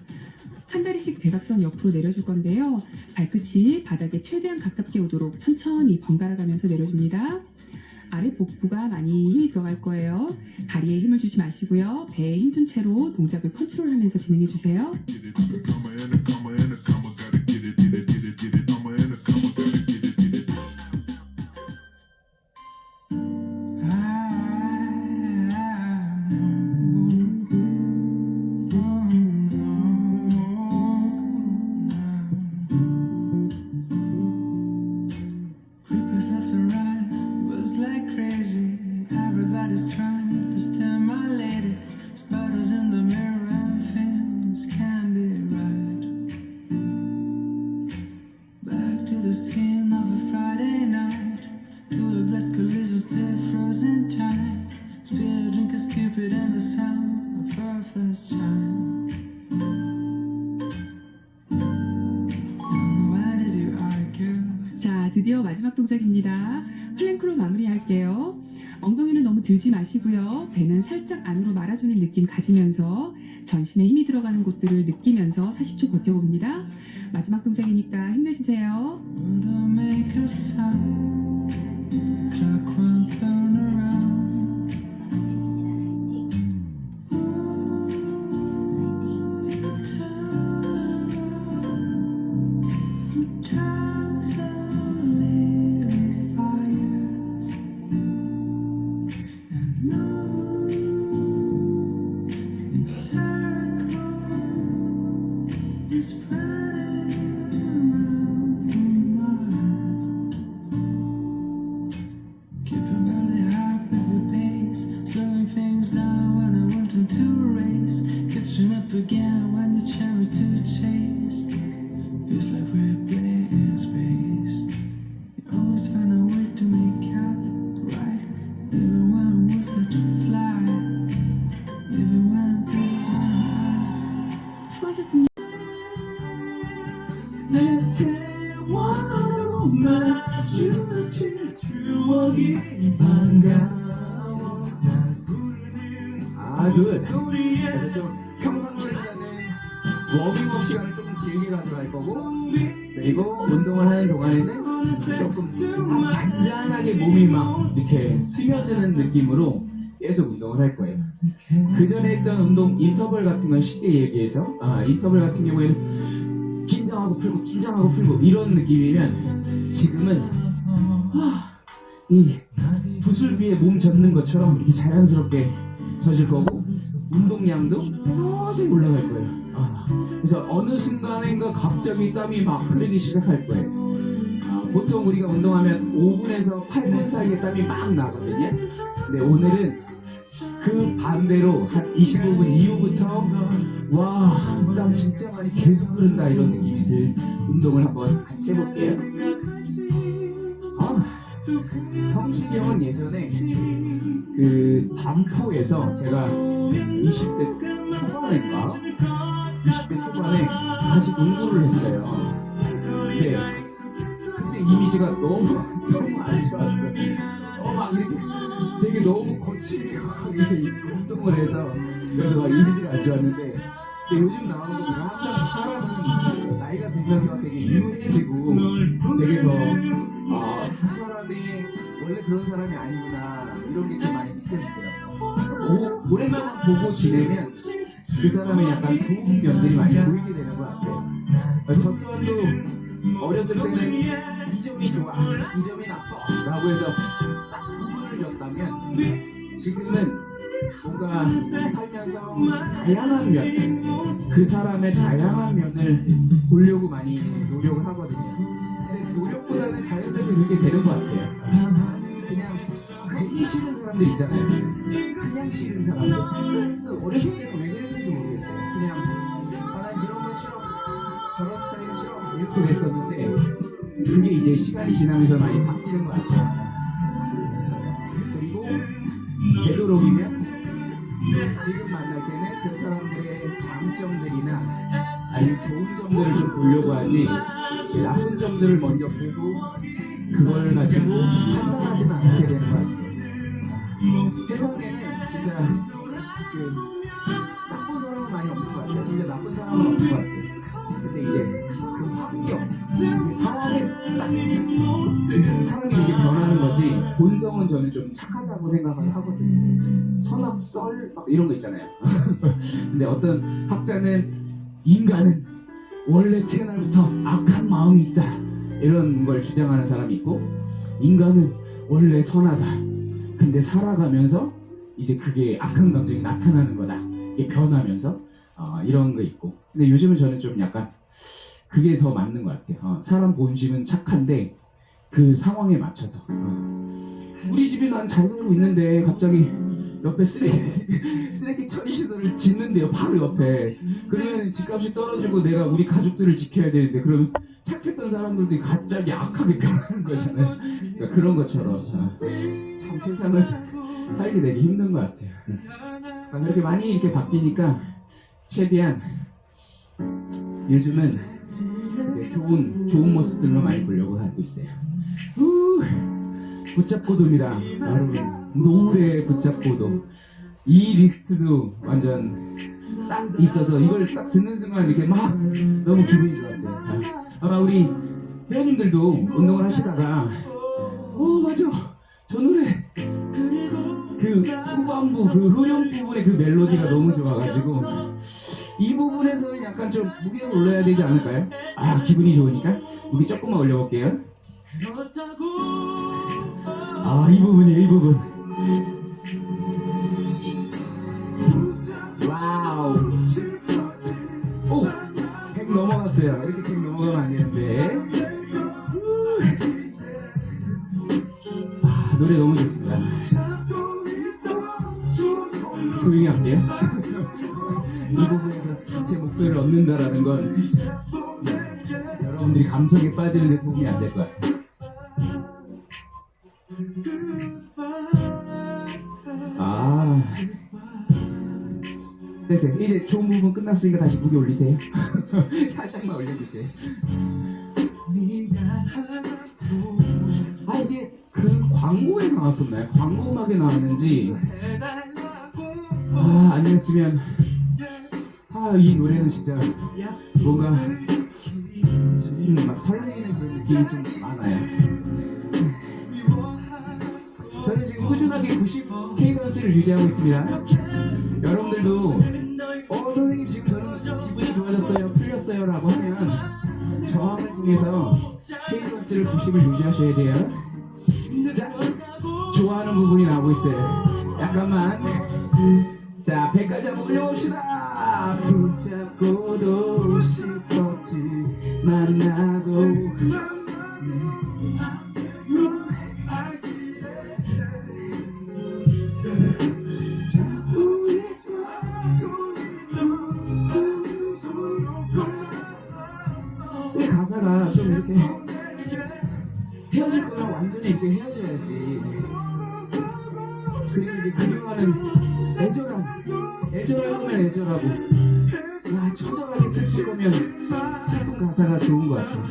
한 다리씩 대각선 옆으로 내려줄 건데요. 발끝이 바닥에 최대한 가깝게 오도록 천천히 번갈아 가면서 내려줍니다. 아래 복부가 많이 힘이 들어갈 거예요. 다리에 힘을 주지 마시고요. 배에 힘준 채로 동작을 컨트롤하면서 진행해 주세요. Get it. A comma and a comma and a comma. Gotta get it, get it, get it, get it. Comma and a comma. Gotta get it, get it. Creepers left to rise, was like crazy. Everybody's trying to stand my lady. Spiders in the mirror and things can't be right. Back to the scene of a Friday night. To a blessed collision, stay frozen tight. Spirit drink is Cupid and the sound of earthless chime. And why did you argue? 자, 드디어 마지막 동작입니다. 플랭크로 마무리할게요. 엉덩이는 너무 들지 마시고요. 배는 살짝 안으로 말아주는 느낌 가지면서 전신에 힘이 들어가는 곳들을 느끼면서 40초 버텨봅니다. 마지막 동작이니까 힘내주세요. Will I make a sound? The clock won't turn around. Time's only fires, and no circle is burning around my eyes. Keeping barely up with the pace, slowing things down when I want them to race, catching up again when you try me to chase. Feels like we're playing space. You always find a way to make up right, even when I was set to fly, even when this is my life. 수고하셨습니다. 내 태워로 마주친 추억이 반가워. 아, 그래서 좀 평상시간에 워밍업 시간을 조금 길게 가져갈 거고, 그리고 운동을 하는 동안에는 조금 잔잔하게 몸이 막 이렇게 스며드는 느낌으로 계속 운동을 할 거예요. 그 전에 했던 운동 인터벌 같은 건 쉽게 얘기해서, 인터벌 같은 경우에는 긴장하고 풀고 이런 느낌이면, 지금은 이 붓을 위에 몸 젓는 것처럼 이렇게 자연스럽게 젖을 거고, 운동량도 서서히 올라갈 거예요. 그래서 어느 순간인가 갑자기 땀이 막 흐르기 시작할 거예요. 보통 우리가 운동하면 5분에서 8분 사이에 땀이 막 나거든요. 근데 오늘은 그 반대로 한 25분 이후부터 와, 땀 진짜 많이 계속 흐른다 이런 느낌이 들 운동을 한번 같이 해볼게요. 성식이 형은 예전에 그 반포에서 제가 20대 초반인가? 20대 초반에 다시 농구를 했어요. 근데 그때 이미지가 너무 안 좋았어요. 막 이렇게 되게 너무 거칠게 이렇게 운동을 해서, 그래서 막 이미지가 안 좋았는데, 근데 요즘 나오는 거 보면 항상 사람은 나이가 들면서 되게 유해지고 되게 더 사람이 원래 그런 사람이 아니구나 이런 게 좀 많이 느껴지더라고요. 오랫동안 보고 지내면 그 사람의 약간 좋은 면들이 많이 보이게 되는 것 같아요. 저 또한도 어렸을 때는 이 점이 좋아, 이 점이 나빠 라고 해서 딱 구분을 줬다면 지금은 뭔가 살면서 다양한 면, 그 사람의 다양한 면을 보려고 많이 노력을 하거든요. 근데 노력보다는 자연스럽게 그렇게 되는 것 같아요. 그냥 괜히 싫은 사람들 있잖아요. 그냥 싫은 사람들. 어렸을 때는 왜 그랬는지 모르겠어요. 그냥 난 이런 건 싫어, 저런 스타일은 싫어 이렇게 됐었는데 그게 이제 시간이 지나면서 많이 바뀌는 것 같아요. 그리고 되도록이면 지금 만날 때는 그 사람들의 장점들이나 아니면 좋은 점들을 좀 보려고 하지 나쁜 점들을 먼저 보고 그걸 가지고 판단하지는 않게 되는 것 같아요. 세상에는 진짜 그 나쁜 사람은 많이 없는 것 같아요. 진짜 나쁜 사람은 없는 것 같아요. 근데 이제 그 환경, 그 상황에 딱 사람이 이렇게 변하는 거지 본성은 저는 좀 착하다고 생각을 하거든요. 선악, 썰, 막 이런 거 있잖아요. 근데 어떤 학자는 인간은 원래 태어날부터 악한 마음이 있다 이런 걸 주장하는 사람이 있고 인간은 원래 선하다 근데 살아가면서 이제 그게 악한 감정이 나타나는 거다 이게 변하면서 이런 거 있고 근데 요즘은 저는 좀 약간 그게 더 맞는 것 같아요. 사람 본심은 착한데 그 상황에 맞춰서 우리 집이 난 잘 살고 있는데 갑자기 옆에 쓰레기 처리시설을 짓는데요 바로 옆에 그러면 집값이 떨어지고 내가 우리 가족들을 지켜야 되는데 그러면 착했던 사람들도 갑자기 악하게 변하는 거잖아요. 그러니까 그런 것처럼 참 세상을 살게 되기 힘든 것 같아요. 그렇게 많이 이렇게 바뀌니까 최대한 요즘은 좋은 모습들로 많이 보려고 하고 있어요. 붙잡고도입니다. 여러분 노을의 붙잡고도 이 리스트도 완전 딱 있어서 이걸 딱 듣는 순간 이렇게 막 너무 기분이 좋았어요. 아마 우리 회원님들도 운동을 하시다가 맞아 저 노래 그 후반부 그 후렴 부분의 그 멜로디가 너무 좋아가지고 이 부분에서는 약간 좀 무게를 올려야 되지 않을까요? 기분이 좋으니까 무게 조금만 올려볼게요. 이 부분이에요, 이 부분. 와우. 100 넘어갔어요. 이렇게 100 넘어가면 안 되는데. 노래 너무 좋습니다. 조용히 할게요. 이 부분에서 제 목소리를 얻는다라는 건 여러분들이 감성에 빠지는데 도움이 안 될 것 같아요. 됐어요. 이제 좋은 부분 끝났으니까 다시 무게 올리세요. 살짝만 올려주세요. 이게 그 광고에 나왔었나요? 광고 음악에 나왔는지 아니었으면 이 노래는 진짜 뭔가 막 설레이는 그런 느낌이 좀 많아요. 저는 지금 꾸준하게 90 케이던스를 유지하고 있습니다. 여러분들도 선생님 지금 저는 기분이 좋아졌어요, 풀렸어요 라고 하면 저항을 통해서 케이던스를 90을 유지하셔야 돼요. 자, 좋아하는 부분이 나오고 있어요. 약간만. 자, 100까지 한번 올려봅시다. 붙잡고도 싶었지 만나도 이 가사가 좀 이렇게 헤어질 거면 완전히 이렇게 헤어져야지. 그리고 이제 그동안은 애절하면 애절하고 처절하게 슬플 거면 슬픈 가사가 좋은 것 같아요.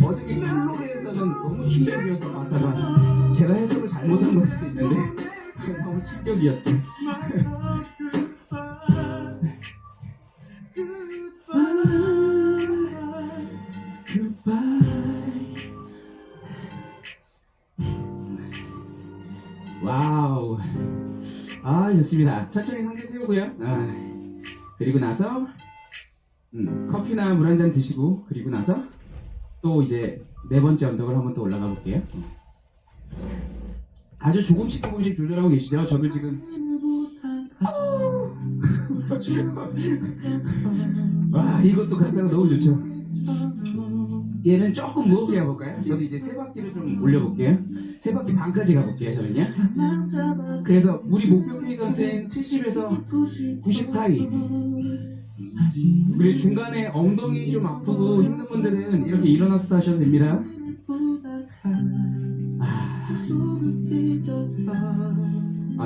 어저께 클로레에서는 너무 충격이어서 가사가 제가 해석을 잘못한 걸 수도 있는데 너무 충격이었어. 와우. 아, 좋습니다. 천천히 상태 세우고요. 그리고 나서 커피나 물 한 잔 드시고, 그리고 나서 또 이제 네 번째 언덕을 한번 또 올라가 볼게요. 아주 조금씩 조절하고 계시죠? 저도 지금 와, 이것도 갔다가 너무 좋죠. 얘는 조금 무겁게 가볼까요? 저도 이제 세 바퀴를 좀 올려볼게요. 세 바퀴 반까지 가볼게요, 저는요. 그래서 우리 목표 케이던스는 70에서 90 사이. 그리고 중간에 엉덩이 좀 아프고 힘든 분들은 이렇게 일어나서 하셔도 됩니다.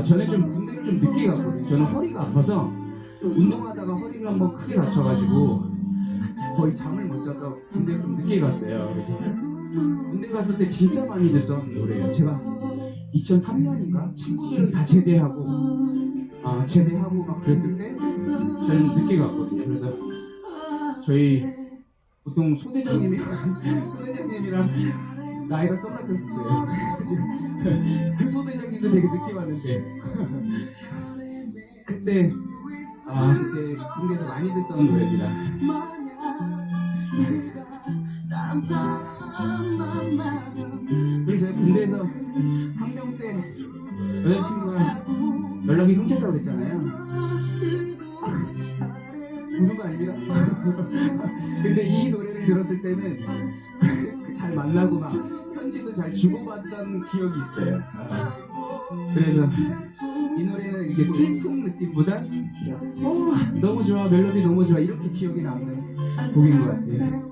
저는 좀 군대를 좀 늦게 갔거든요. 저는 허리가 아파서 운동하다가 허리를 한번 크게 다쳐가지고 거의 잠을 못 자서 군대를 좀 늦게 갔어요. 그래서 군대 갔을 때 진짜 많이 듣던 노래예요. 제가 2003년인가 친구들은 다 제대하고 막 그랬을 때 저는 늦게 갔거든요. 그래서 저희 보통 소대장님이랑 나이가 똑같았어요. 그 소대장님도 되게 늦게 왔는데 그때 군대에서 많이 듣던 노래입니다. 그래서 제가 군대에서 상병 때 여자친구가 연락이 끊겼다고 그랬잖아요. 무슨 거 아닙니다. 근데 이 노래를 들었을 때는 잘 만나고 막 편지도 잘 주고받던 기억이 있어요. 그래서 이 노래는 이렇게 슬픈 느낌보다 너무 좋아, 멜로디 너무 좋아, 이렇게 기억이 남는 곡인 것 같아요.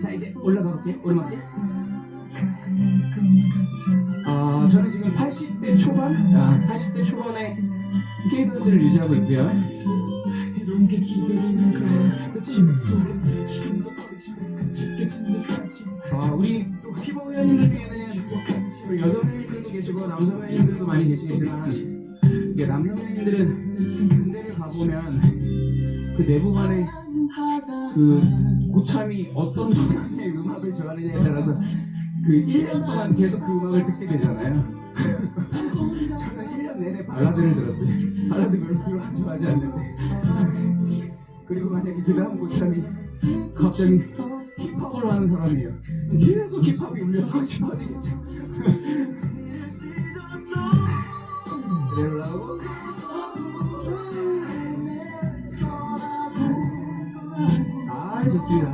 자, 이제 올라가 볼게요. 오르막길. 저는 지금 80대 초반? 80대 초반에 케이던스를 유지하고 있고요. 우리 또 휘버 회원님들 중에는 여성 회원님들도 계시고 남성 회원님들도 많이 계시겠지만 남성 회원님들은 군대를 가보면 그 내부만의 그 고참이 어떤 성향의 음악을 좋아하느냐에 따라서 그 1년 동안 계속 그 음악을 듣게 되잖아요. 저는 1년 내내 발라드를 들었어요. 발라드 별로 안 좋아하지 않는데. 그리고 만약에 그 다음 고참이 갑자기 힙합을 하는 사람이에요. 계속 힙합이 울려서 싶어지겠죠. 그러려고 좋습니다.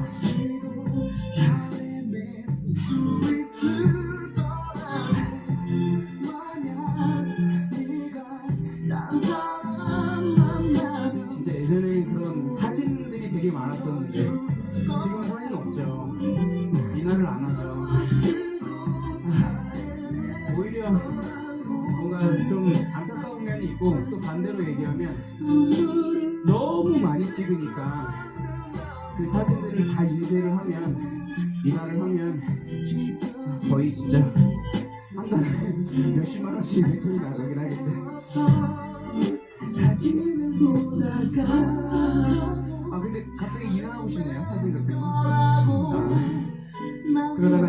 진짜 예전에 그런 사진들이 되게 많았었는데 지금은 사진 없죠. 인화를 안 하죠. 오히려 뭔가 좀 안타까운 면이 있고 또 반대로 얘기하면 너무 많이 찍으니까 그 사진들을 다 인쇄를 하면 인화를 하면 거의 진짜 한 달에 몇십만 원씩 돈이 나가긴 하겠죠. 사진을 보다가 근데 갑자기 인화하고 싶네요. 사진 같은 거. 그러다가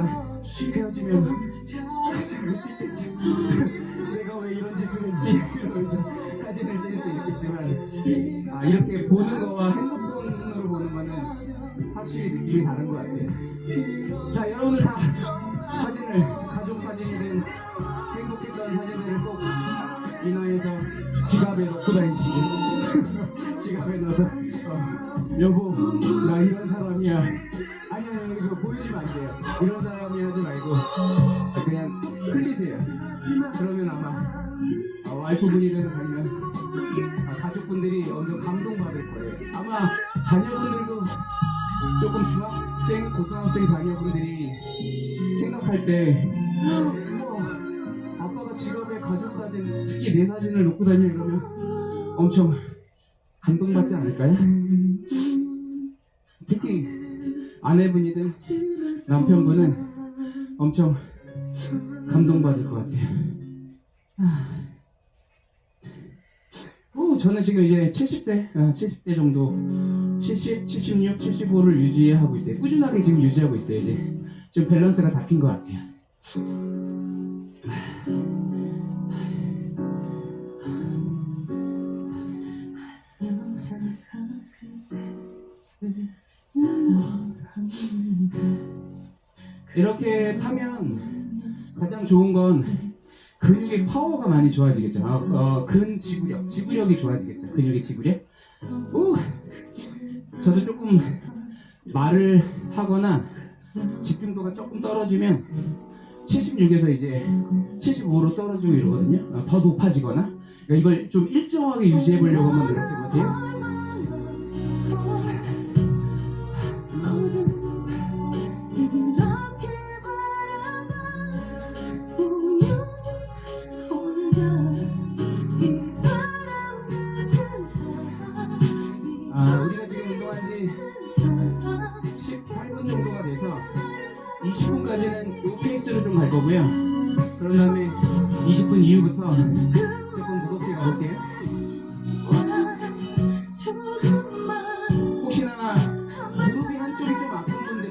헤어지면 사진을 찍겠지. 내가 왜 이런 짓을 했지? 이러면서 사진을 찍을 수 있겠지만 이렇게 보는 거와 핸드폰으로 보는 거는 확실히 느낌이 다른 것 같아요. 자, 여러분들 다 사진을 가족 사진이든 행복했던 사진들을 꼭 인화해서 지갑에 넣고 다니시고 지갑에 넣어서 여보 나 이런 사람이야. 아니요 이거 보여주면 안 돼요. 이런 사람이 하지 말고 그냥 흘리세요. 그러면 아마 와이프분이든 아니면 가족분들이 엄청 감동받을 거예요. 아마 자녀분들도 조금 중학생, 고등학생 자녀분들이 생각할 때 아빠가 지갑에 가족 사진, 특히 내 사진을 놓고 다녀 이러면 엄청 감동받지 않을까요? 특히 아내분이든 남편분은 엄청 감동받을 것 같아요. 저는 지금 이제 70대 정도, 70, 76, 75를 유지하고 있어요. 꾸준하게 지금 유지하고 있어요. 이제 좀 밸런스가 잡힌 것 같아요. 이렇게 타면 가장 좋은 건 근육의 파워가 많이 좋아지겠죠. 지구력이 좋아지겠죠. 근육의 지구력. 오, 저도 조금 말을 하거나 집중도가 조금 떨어지면 76에서 이제 75로 떨어지고 이러거든요. 더 높아지거나. 그러니까 이걸 좀 일정하게 유지해 보려고 한번 노력해 보세요. 우리가 지금 운동한 지 18분 정도가 돼서 20분까지는 이 페이스로 좀 갈 거고요. 그런 다음에 20분 이후부터 조금 무겁게 가볼게요. 혹시나 무릎이 한쪽이 좀 아픈 분들은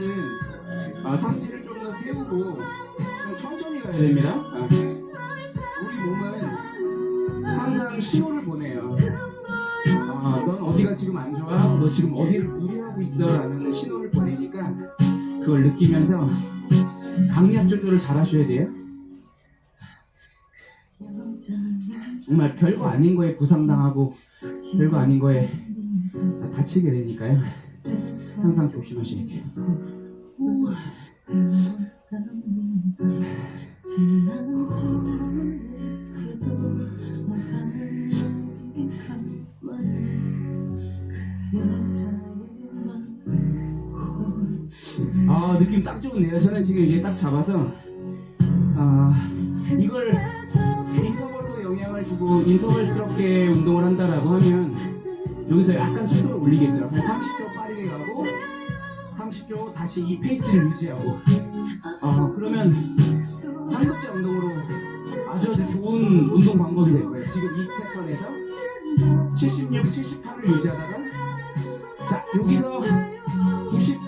상체를 좀 더 세우고 좀 천천히 가야 됩니다. 우리 몸은 항상 신호를 보내요. 넌 어디가 지금 안 좋아? 너 지금 어디를 무리하고 있어? 라는 신호를 보내니까 그걸 느끼면서 강약 조절을 잘 하셔야 돼요. 정말 별거 아닌 거에 부상당하고 별거 아닌 거에 다치게 되니까요. 항상 조심하셔야 돼요. 느낌 딱 좋네요. 저는 지금 이제 딱 잡아서 이걸 인터벌로 영향을 주고 인터벌스럽게 운동을 한다라고 하면 여기서 약간 속도를 올리겠죠. 한 30초 빠르게 가고 30초 다시 이 페이스를 유지하고 그러면 삼각자 운동으로 아주 좋은 운동 방법이 될 거예요. 지금 이 패턴에서 76, 78을 유지하다가 자 여기서 90,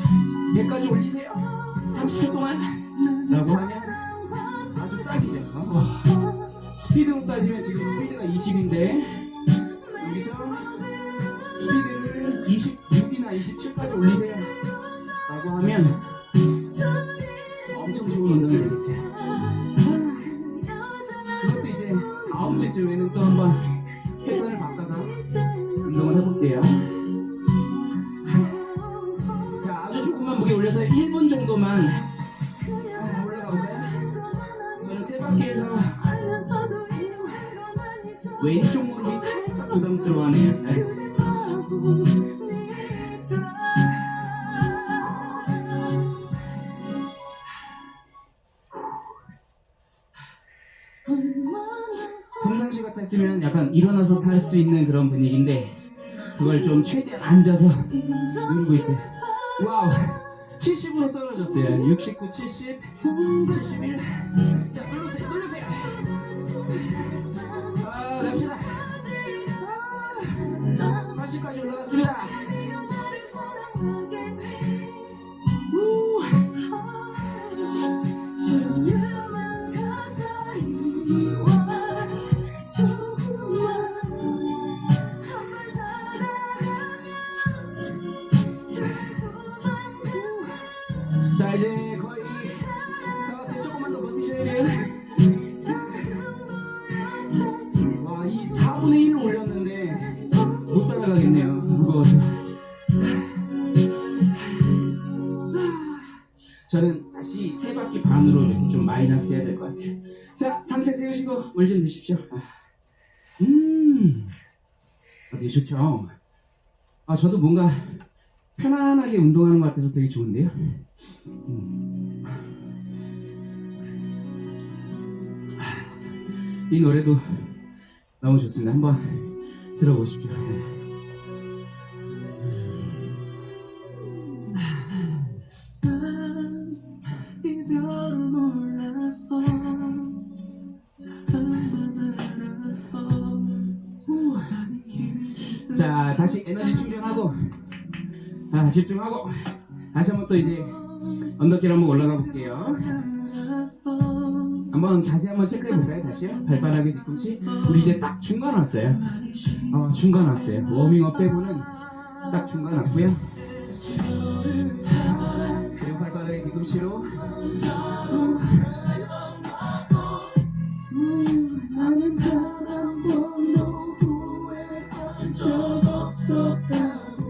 100까지 올리세요. 30초 동안 라고 하면 아주 딱이죠. 스피드로 따지면 지금 스피드가 20인데 여기서 스피드를 26이나 27까지 올리세요 라고 하면 엄청 좋은 운동이 되겠죠. 그것도 이제 다음 주쯤에는 또 한번 패턴을 바꿔서 운동을 해볼게요. 무게 올려서 1분 정도만 올라가 볼까요? 저는 세 바퀴에서 왼쪽 무릎이 살짝 부담스러워하네요. 평상시 같았으면 약간 일어나서 탈 수 있는 그런 분위기인데 그걸 좀 최대한 앉아서 누르고 있어요. 와우! 70으로 떨어졌어요. 69, 70, 71. 자, 누르세요. 갑시다. 80까지 올라갔습니다. 자 이제 거의 다 왔어요. 조금만 더 버티셔야 돼요. 와, 이 4분의 1을 올렸는데 못 따라가겠네요. 무거워서. 저는 다시 3바퀴 반으로 이렇게 좀 마이너스 해야 될 것 같아요. 자, 상체 세우시고 물 좀 드십시오. 되게 좋죠. 저도 뭔가 편안하게 운동하는 것 같아서 되게 좋은데요. 이 노래도 너무 좋습니다. 한번 들어보십시오. 이별을 몰라서 사랑만 알아서 나는 자, 다시 에너지 충전하고, 집중하고, 다시 한번 또 이제 언덕길 한번 올라가 볼게요. 한번 자세 한번 체크해 볼까요? 다시요. 발바닥의 뒤꿈치. 우리 이제 딱 중간 왔어요. 중간 왔어요. 워밍업 빼고는 딱 중간 왔고요. 그리고 발바닥의 뒤꿈치로. 나는 단 한 번도 후회한 적 없었다고.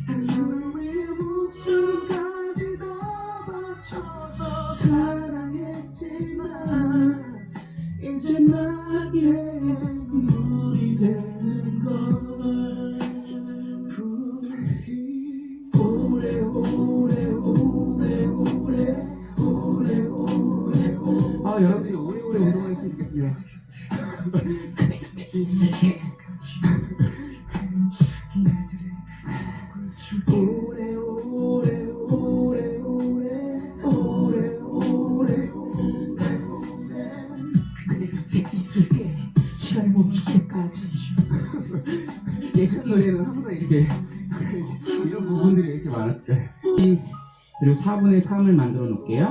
하루의 목숨까지 다 바쳐서 사랑했지만 이제 나의 눈물이 되는 걸. 여러분들이 오래오래 운동하셨으면 좋겠습니다. 시간이 멈출 때까지. 예전 노래는 항상 이렇게 이런 부분들이 이렇게 많았어요. 그리고 4분의 3을 만들어 놓을게요.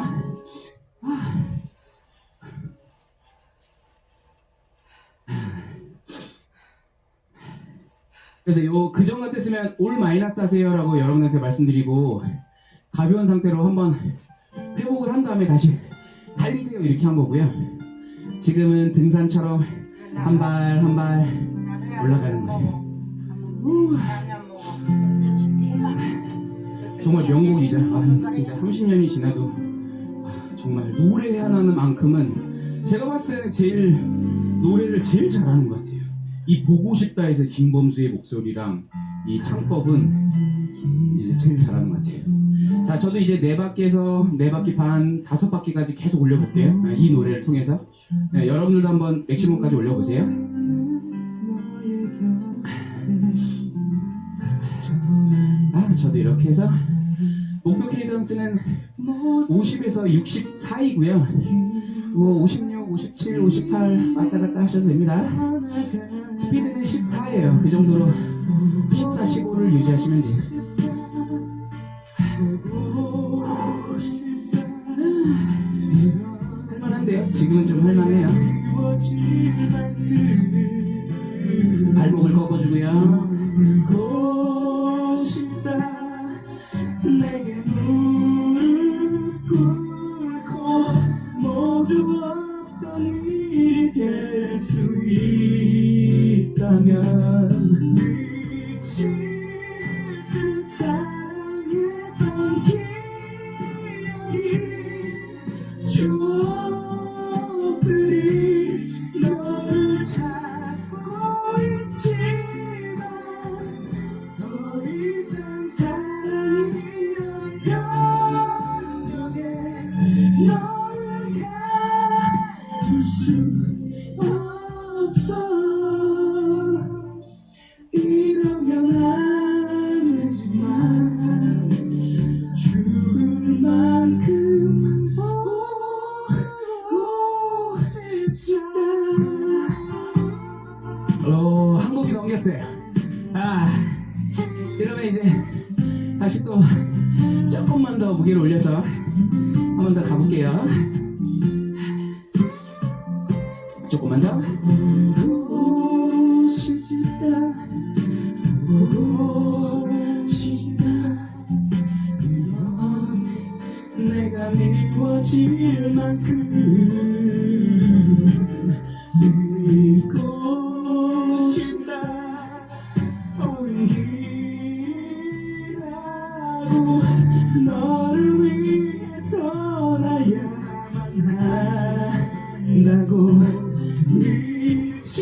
그래서 요 그전 같았으면 올 마이너스 하세요라고 여러분한테 말씀드리고, 가벼운 상태로 한번 회복을 한 다음에 다시 달리세요 이렇게 한 거고요. 지금은 등산처럼 한 발 한 발 올라가는 거예요. 정말 명곡이죠. 진짜 30년이 지나도 정말 노래 하나는 만큼은 제가 봤을 때는 제일 노래를 제일 잘하는 것 같아요. 이 보고 싶다에서 김범수의 목소리랑 이 창법은 이제 제일 잘하는 것 같아요. 자, 저도 이제 4바퀴에서 4바퀴 반, 5바퀴까지 계속 올려볼게요. 이 노래를 통해서. 여러분들도 한번 맥시멈까지 올려보세요. 저도 이렇게 해서 목표 캐리던스는 50에서 64이고요. 뭐 56, 57, 58 왔다 갔다 하셔도 됩니다. 스피드는 14예요. 그 정도로 14, 15를 유지하시면 돼요. 할만한데요? 지금은 좀 할만해요. 발목을 꺾어주고요. 내게 무릎 꿇고 모두 없던 일이 될 수 있다면 미칠 듯 사랑했던 기억이 추억들이 너를 찾고 있지만 더 이상 사랑이란 감정에 너를 가둘 수 없어. 이러면 안 되지만 죽을 만큼 한 곡이 넘겼어요. 이러면 이제 다시 또 조금만 더 무게를 올려서 한 번 더 가볼게요. 조금만 더. 보고 싶다, 보고 싶다. 이런 내가 미워질 만큼 믿고 싶다. 오히라고 너를 위해 떠나야만 한다고. 미칠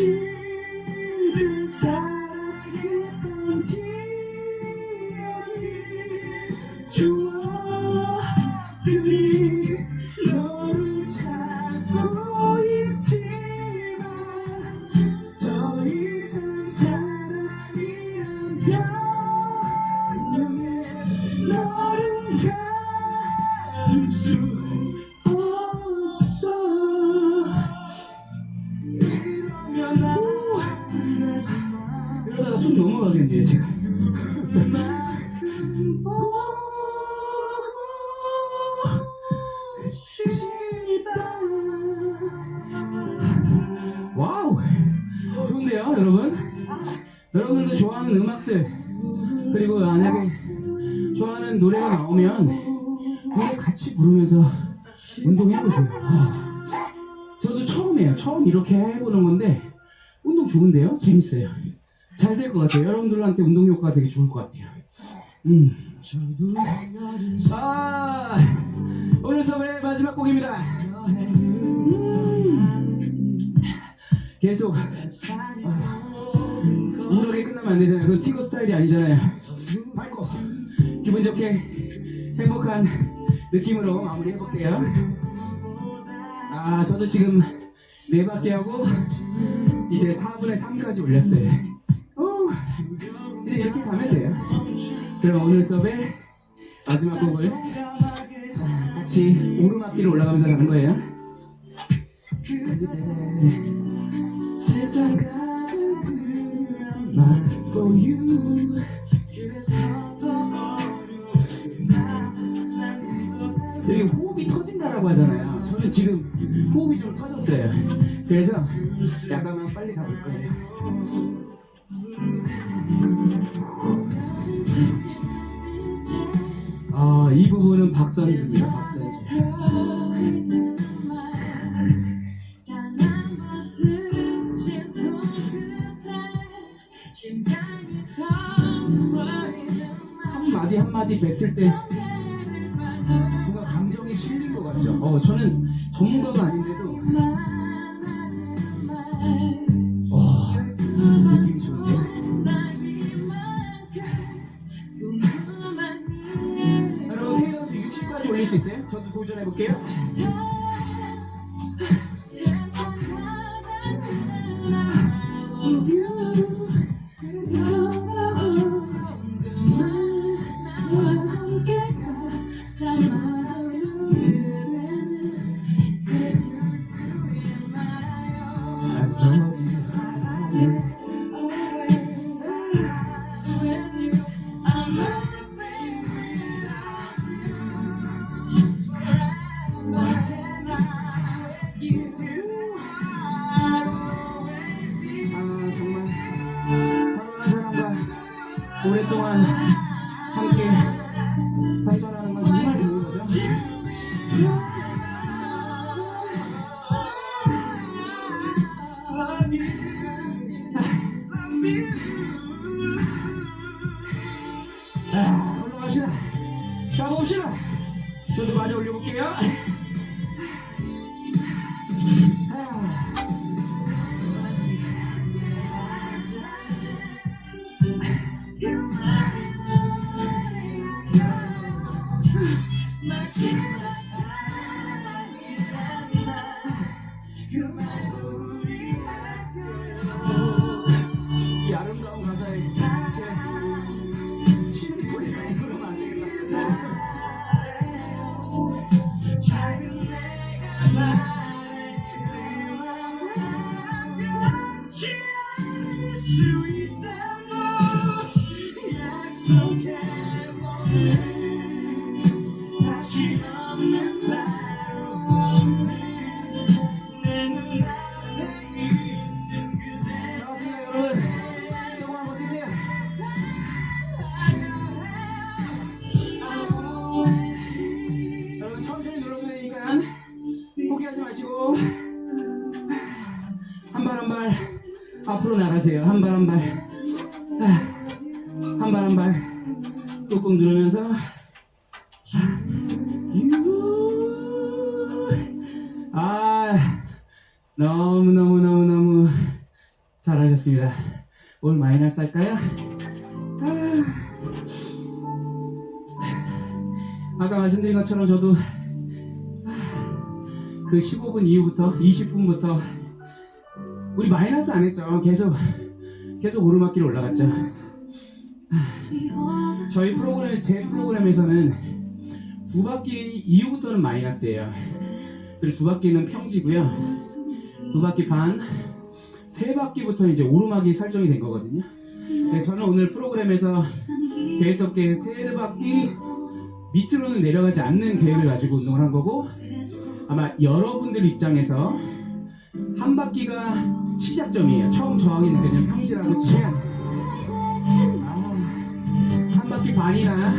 듯 사랑했던 기억이 추억들이 너를 찾고 있지만 더 이상 사랑이란 감정에 너를 가둘 수 없어. 이러면 안 되지만 이러다가 숨 넘어가겠네요 제가. 와우, 좋은데요 여러분? 여러분도 좋아하는 음악들 그리고 만약에 좋아하는 노래가 나오면 그걸 같이 부르면서 운동해보세요. 저도 처음이에요. 처음 이렇게 해보는 건데 운동 좋은데요? 재밌어요. 잘 될 것 같아요. 여러분들한테 운동 효과가 되게 좋을 것 같아요. 오늘 수업의 마지막 곡입니다. 계속 우울하게 끝나면 안 되잖아요. 그건 티거 스타일이 아니잖아요. 밝고 기분 좋게 행복한 느낌으로 마무리해볼게요. 저도 지금 4바퀴 하고 이제 4분의 3까지 올렸어요. 이제 이렇게 가면 돼요. 그럼 오늘 수업의 마지막 곡을 같이 오르막길을 올라가면서 가는 거예요. For you. 여기 호흡이 터진다라고 하잖아요. 저는 지금 호흡이 좀 터졌어요. 그래서 약간만 빨리 가볼 거예요. 이 부분은 박선주입니다. 박선주. 한마디 뱉을 때 뭔가 감정이 실린 것 같죠? 저는 전문가가 아닌데도 느낌이 좋은데? 여러분 헤어서 60까지 올릴 수 있어요? 저도 도전해볼게요. 오랫동안 함께 살다라는 건 정말 좋은 거죠. 올라갑시다. 가봅시다. 저도 마저 올려볼게요. 이 아름다운 가사에 제 신이 소리가 그러면 안 되겠다. 여러분 천천히 눌러도 되니까 포기하지 마시고 한 발 한 발 앞으로 나가세요. 한 발 한 발 한 발 한 발 꾹꾹 누르면서 너무 잘하셨습니다. 오늘 마이너스 할까요? 아까 말씀드린 것처럼 저도 그 15분 이후부터 20분부터 우리 마이너스 안 했죠. 계속 오르막길을 올라갔죠. 저희 제 프로그램에서는 2바퀴 이후부터는 마이너스예요. 그리고 2바퀴는 평지고요. 2바퀴 반, 3바퀴부터는 이제 오르막이 설정이 된 거거든요. 네, 저는 오늘 프로그램에서 계획롭게 세 바퀴 밑으로는 내려가지 않는 계획을 가지고 운동을 한 거고, 아마 여러분들 입장에서 한 바퀴가 시작점이에요. 처음 저항이 느껴지는 평지라고 치면 한 바퀴 반이나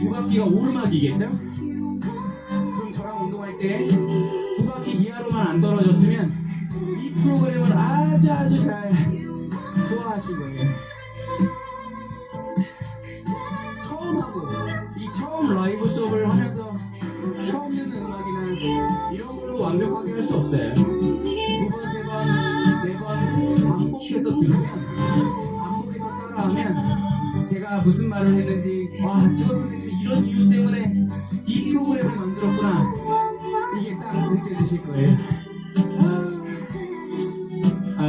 두 바퀴가 오르막이겠죠? 그럼 저랑 운동할 때 두 바퀴 이하로만 안 떨어졌으면 이 프로그램을 아주 잘 소화하신 거예요. 처음 하고 이 처음 라이브 수업을 하면서 처음 듣는 음악이나 이런 걸로 완벽하게 할 수 없어요. 두 번, 세 번, 네 번 반복해서 들으면, 반복해서 따라하면 제가 무슨 말을 했는지, 와, 지금 선생님이 이런 이유 때문에 이 프로그램을 만들었구나, 이게 딱 느껴지실 거예요.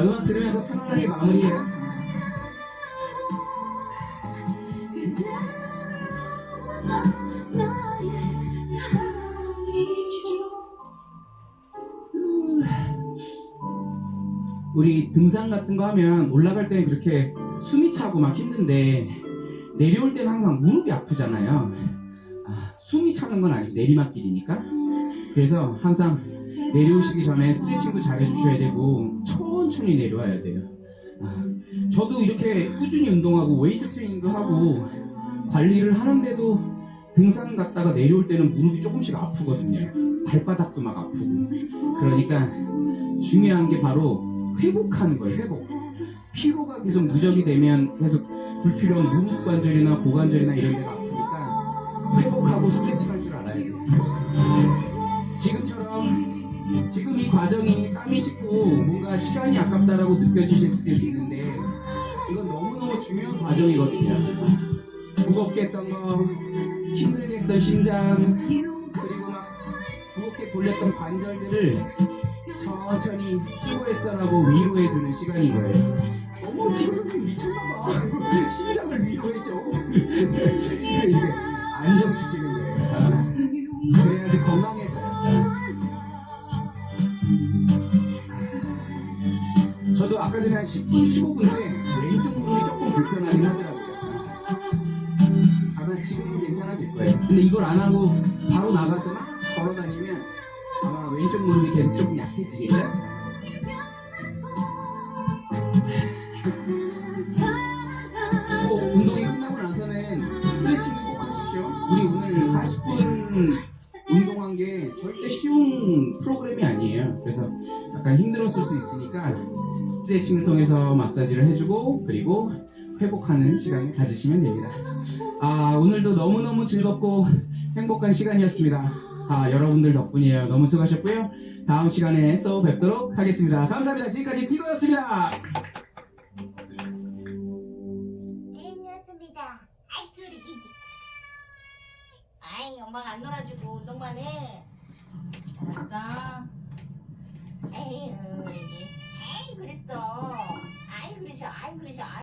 음악 들으면서 편안하게 마무리해요. 우리 등산 같은 거 하면 올라갈 때는 그렇게 숨이 차고 막 힘든데 내려올 때는 항상 무릎이 아프잖아요. 숨이 차는 건 아니고 내리막길이니까. 그래서 항상 내려오시기 전에 스트레칭도 잘 해주셔야 되고 천천히 내려와야 돼요. 저도 이렇게 꾸준히 운동하고 웨이트 트레이닝도 하고 관리를 하는데도 등산 갔다가 내려올 때는 무릎이 조금씩 아프거든요. 발바닥도 막 아프고. 그러니까 중요한 게 바로 회복하는 거예요. 회복. 피로가 계속 누적이 되면 계속 불필요한 무릎 관절이나 고관절이나 이런 데가 아프니까 회복하고 스트레칭 할 줄 알아야 돼요. 지금 이 과정이 땀이 식고 뭔가 시간이 아깝다라고 느껴지실 수도 있는데 이건 너무너무 중요한 과정이거든요. 무겁게 했던 거, 힘들게 했던 심장, 그리고 막 무겁게 돌렸던 관절들을 천천히 수고했어라고 위로해주는 시간인 거예요. 어머, 지금 선생님 미쳤나봐. 심장을 위로해줘. 이게 안정시키는 거예요. 그래야지 건강해져요. 저도 아까 전에 한 10분, 15분에 왼쪽 무릎이 조금 불편하긴 하더라고요. 아마 지금은 괜찮아질 거예요. 근데 이걸 안 하고 바로 나가서 막 걸어다니면 아마 왼쪽 무릎이 계속 조금 약해지겠죠? 꼭 운동이 끝나고 나서는 스트레칭을 꼭 하십시오. 우리 오늘 40분 운동한 게 절대 쉬운 프로그램이 아니에요. 그래서 약간 힘들었을 수 있으니까 스트레칭을 통해서 마사지를 해주고 그리고 회복하는 시간을 가지시면 됩니다. 오늘도 너무너무 즐겁고 행복한 시간이었습니다. 여러분들 덕분이에요. 너무 수고하셨고요. 다음 시간에 또 뵙도록 하겠습니다. 감사합니다. 지금까지 티거였습니다. 재밌었습니다. 아이 그러기. 아이 엄마가 안 놀아주고 운동만 해. 알았어. 에이 그랬어. 아이 그러셔.